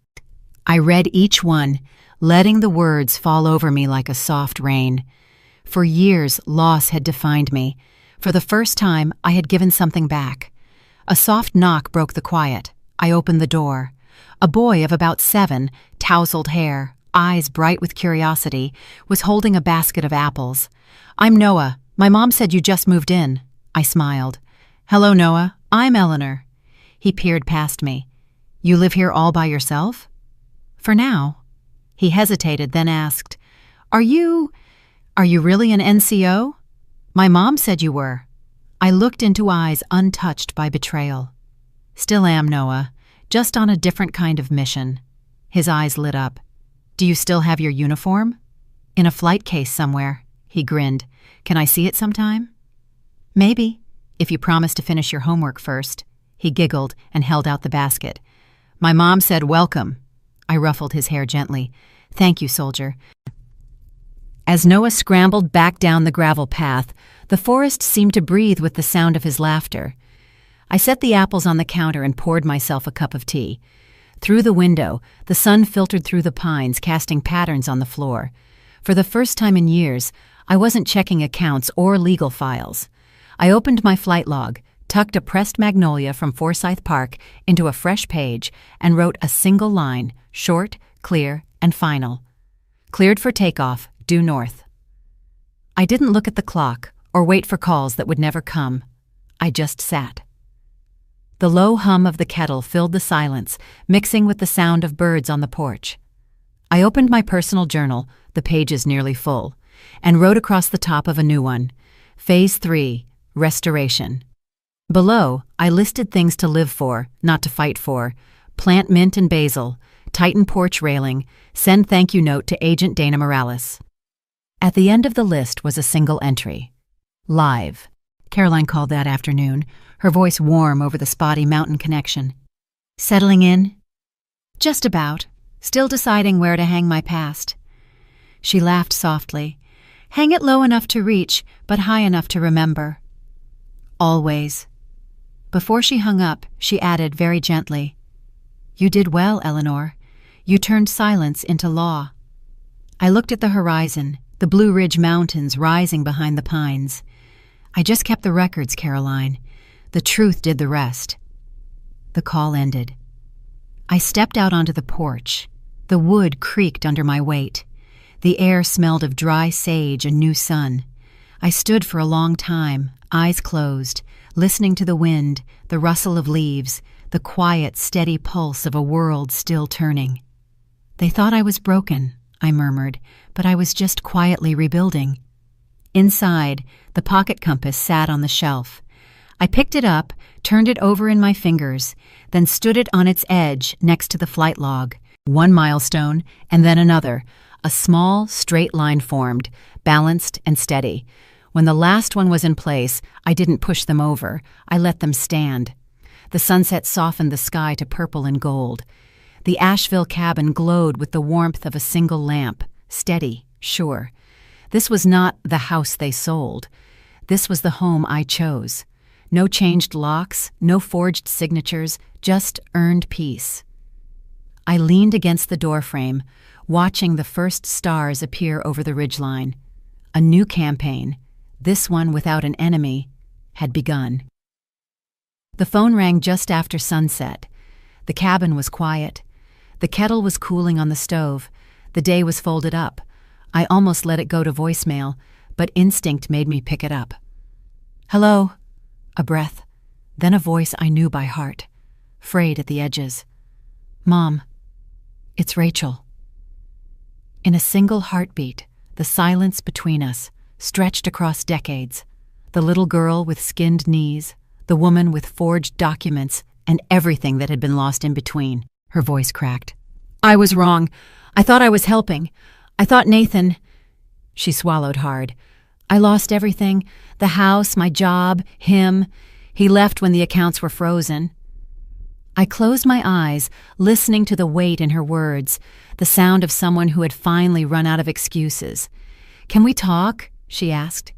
A: I read each one, letting the words fall over me like a soft rain. For years, loss had defined me. For the first time, I had given something back. A soft knock broke the quiet. I opened the door. A boy of about 7, tousled hair, eyes bright with curiosity, was holding a basket of apples. I'm Noah. My mom said you just moved in. I smiled. Hello, Noah. I'm Eleanor. He peered past me. You live here all by yourself? For now. He hesitated, then asked, Are you Are you really an NCO? My mom said you were. I looked into eyes untouched by betrayal. Still am, Noah, just on a different kind of mission. His eyes lit up. Do you still have your uniform? In a flight case somewhere, he grinned. Can I see it sometime? Maybe, if you promise to finish your homework first. He giggled and held out the basket. My mom said welcome. I ruffled his hair gently. Thank you, soldier. As Noah scrambled back down the gravel path, the forest seemed to breathe with the sound of his laughter. I set the apples on the counter and poured myself a cup of tea. Through the window, the sun filtered through the pines, casting patterns on the floor. For the first time in years, I wasn't checking accounts or legal files. I opened my flight log, tucked a pressed magnolia from Forsyth Park into a fresh page, and wrote a single line, short, clear, and final. Cleared for takeoff, due north. I didn't look at the clock or wait for calls that would never come. I just sat. The low hum of the kettle filled the silence, mixing with the sound of birds on the porch. I opened my personal journal, the pages nearly full, and wrote across the top of a new one, Phase 3, Restoration. Below, I listed things to live for, not to fight for. Plant mint and basil, tighten porch railing, send thank you note to Agent Dana Morales. At the end of the list was a single entry. Live. Caroline called that afternoon, her voice warm over the spotty mountain connection. Settling in? Just about. Still deciding where to hang my past. She laughed softly. Hang it low enough to reach, but high enough to remember. Always. Before she hung up, she added very gently, You did well, Eleanor. You turned silence into law. I looked at the horizon, the Blue Ridge Mountains rising behind the pines. I just kept the records, Caroline. The truth did the rest. The call ended. I stepped out onto the porch. The wood creaked under my weight. The air smelled of dry sage and new sun. I stood for a long time, eyes closed, listening to the wind, the rustle of leaves, the quiet, steady pulse of a world still turning. They thought I was broken, I murmured, but I was just quietly rebuilding. Inside, the pocket compass sat on the shelf. I picked it up, turned it over in my fingers, then stood it on its edge next to the flight log. One milestone, and then another. A small, straight line formed, balanced and steady. When the last one was in place, I didn't push them over. I let them stand. The sunset softened the sky to purple and gold. The Asheville cabin glowed with the warmth of a single lamp, steady, sure. This was not the house they sold. This was the home I chose. No changed locks, no forged signatures, just earned peace. I leaned against the doorframe, watching the first stars appear over the ridgeline. A new campaign, this one without an enemy, had begun. The phone rang just after sunset. The cabin was quiet. The kettle was cooling on the stove. The day was folded up. I almost let it go to voicemail, but instinct made me pick it up. Hello? A breath, then a voice I knew by heart, frayed at the edges. Mom, it's Rachel. In a single heartbeat, the silence between us stretched across decades. The little girl with skinned knees, the woman with forged documents, and everything that had been lost in between. Her voice cracked. I was wrong. I thought I was helping. I thought Nathan... She swallowed hard. I lost everything. The house, my job, him. He left when the accounts were frozen. I closed my eyes, listening to the weight in her words, the sound of someone who had finally run out of excuses. Can we talk? She asked.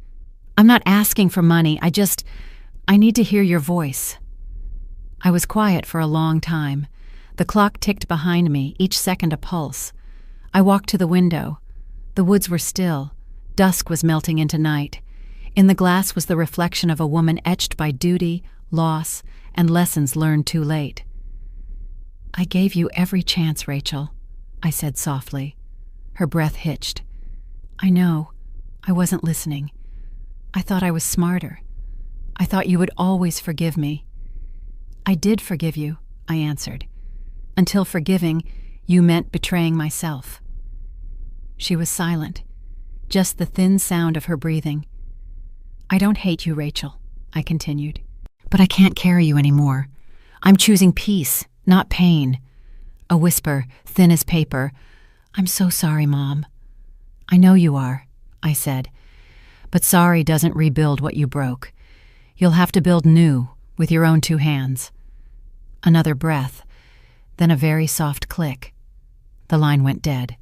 A: I'm not asking for money. I need to hear your voice. I was quiet for a long time. The clock ticked behind me, each second a pulse. I walked to the window. The woods were still. Dusk was melting into night. In the glass was the reflection of a woman etched by duty, loss, and lessons learned too late. I gave you every chance, Rachel, I said softly. Her breath hitched. I know. I wasn't listening. I thought I was smarter. I thought you would always forgive me. I did forgive you, I answered. Until forgiving, you meant betraying myself. She was silent. just the thin sound of her breathing. "I don't hate you, Rachel," I continued, "but I can't carry you anymore. I'm choosing peace, not pain." A whisper, thin as paper. "I'm so sorry, Mom." "I know you are," I said, "but sorry doesn't rebuild what you broke. You'll have to build new with your own 2 hands." Another breath, then a very soft click. The line went dead.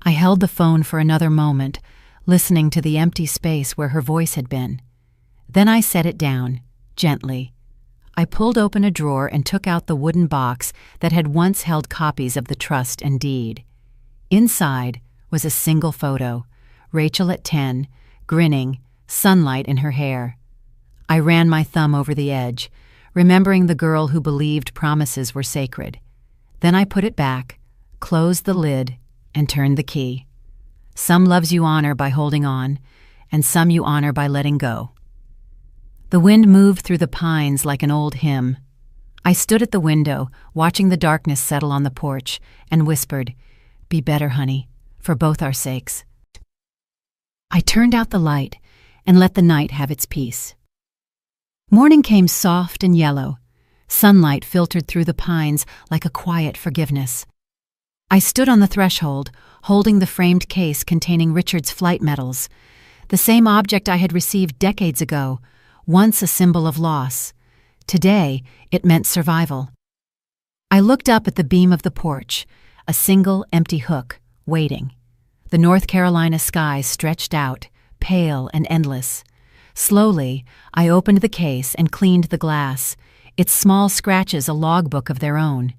A: I held the phone for another moment, listening to the empty space where her voice had been. Then I set it down, gently. I pulled open a drawer and took out the wooden box that had once held copies of the trust and deed. Inside was a single photo, Rachel at 10, grinning, sunlight in her hair. I ran my thumb over the edge, remembering the girl who believed promises were sacred. Then I put it back, closed the lid, and turned the key. Some loves you honor by holding on, and some you honor by letting go. The wind moved through the pines like an old hymn. I stood at the window, watching the darkness settle on the porch, and whispered, "Be better, honey, for both our sakes." I turned out the light and let the night have its peace. Morning came soft and yellow. Sunlight filtered through the pines like a quiet forgiveness. I stood on the threshold, holding the framed case containing Richard's flight medals, the same object I had received decades ago, once a symbol of loss. Today, it meant survival. I looked up at the beam of the porch, a single empty hook, waiting. The North Carolina sky stretched out, pale and endless. Slowly, I opened the case and cleaned the glass, its small scratches a logbook of their own.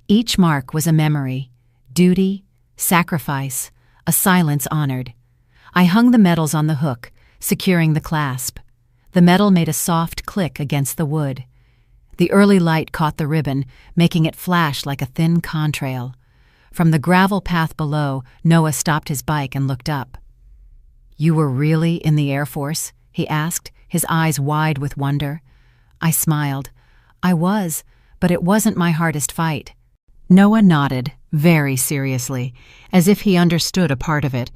A: Each mark was a memory, duty, sacrifice, a silence honored. I hung the medals on the hook, securing the clasp. The metal made a soft click against the wood. The early light caught the ribbon, making it flash like a thin contrail. From the gravel path below, Noah stopped his bike and looked up. "You were really in the Air Force?" he asked, his eyes wide with wonder. I smiled. "I was, but it wasn't my hardest fight." Noah nodded, very seriously, as if he understood a part of it,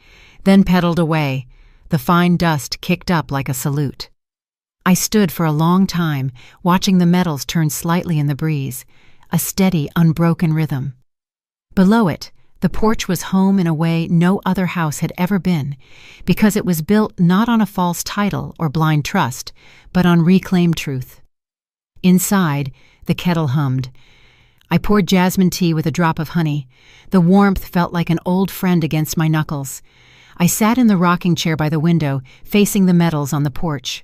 A: then pedaled away. The fine dust kicked up like a salute. I stood for a long time, watching the metals turn slightly in the breeze, a steady, unbroken rhythm. Below it, the porch was home in a way no other house had ever been, because it was built not on a false title or blind trust, but on reclaimed truth. Inside, the kettle hummed. I poured jasmine tea with a drop of honey. The warmth felt like an old friend against my knuckles. I sat in the rocking chair by the window, facing the metals on the porch.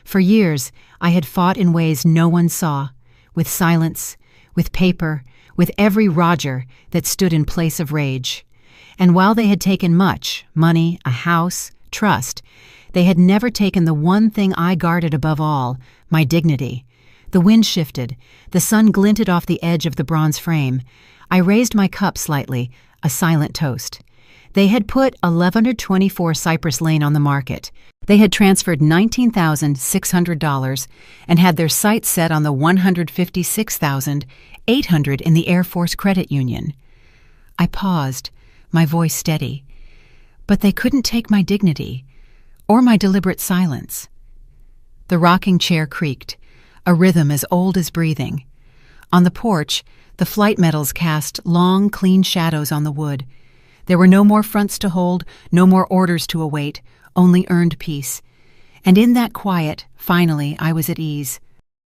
A: For years, I had fought in ways no one saw, with silence, with paper, with every Roger that stood in place of rage. And while they had taken much, money, a house, trust, they had never taken the one thing I guarded above all, my dignity. The wind shifted. The sun glinted off the edge of the bronze frame. I raised my cup slightly, a silent toast. They had put 1124 Cypress Lane on the market. They had transferred $19,600 and had their sights set on the $156,800 in the Air Force Credit Union. I paused, my voice steady. But they couldn't take my dignity, or my deliberate silence. The rocking chair creaked, a rhythm as old as breathing. On the porch, the flight medals cast long, clean shadows on the wood. There were no more fronts to hold, no more orders to await, only earned peace. And in that quiet, finally, I was at ease.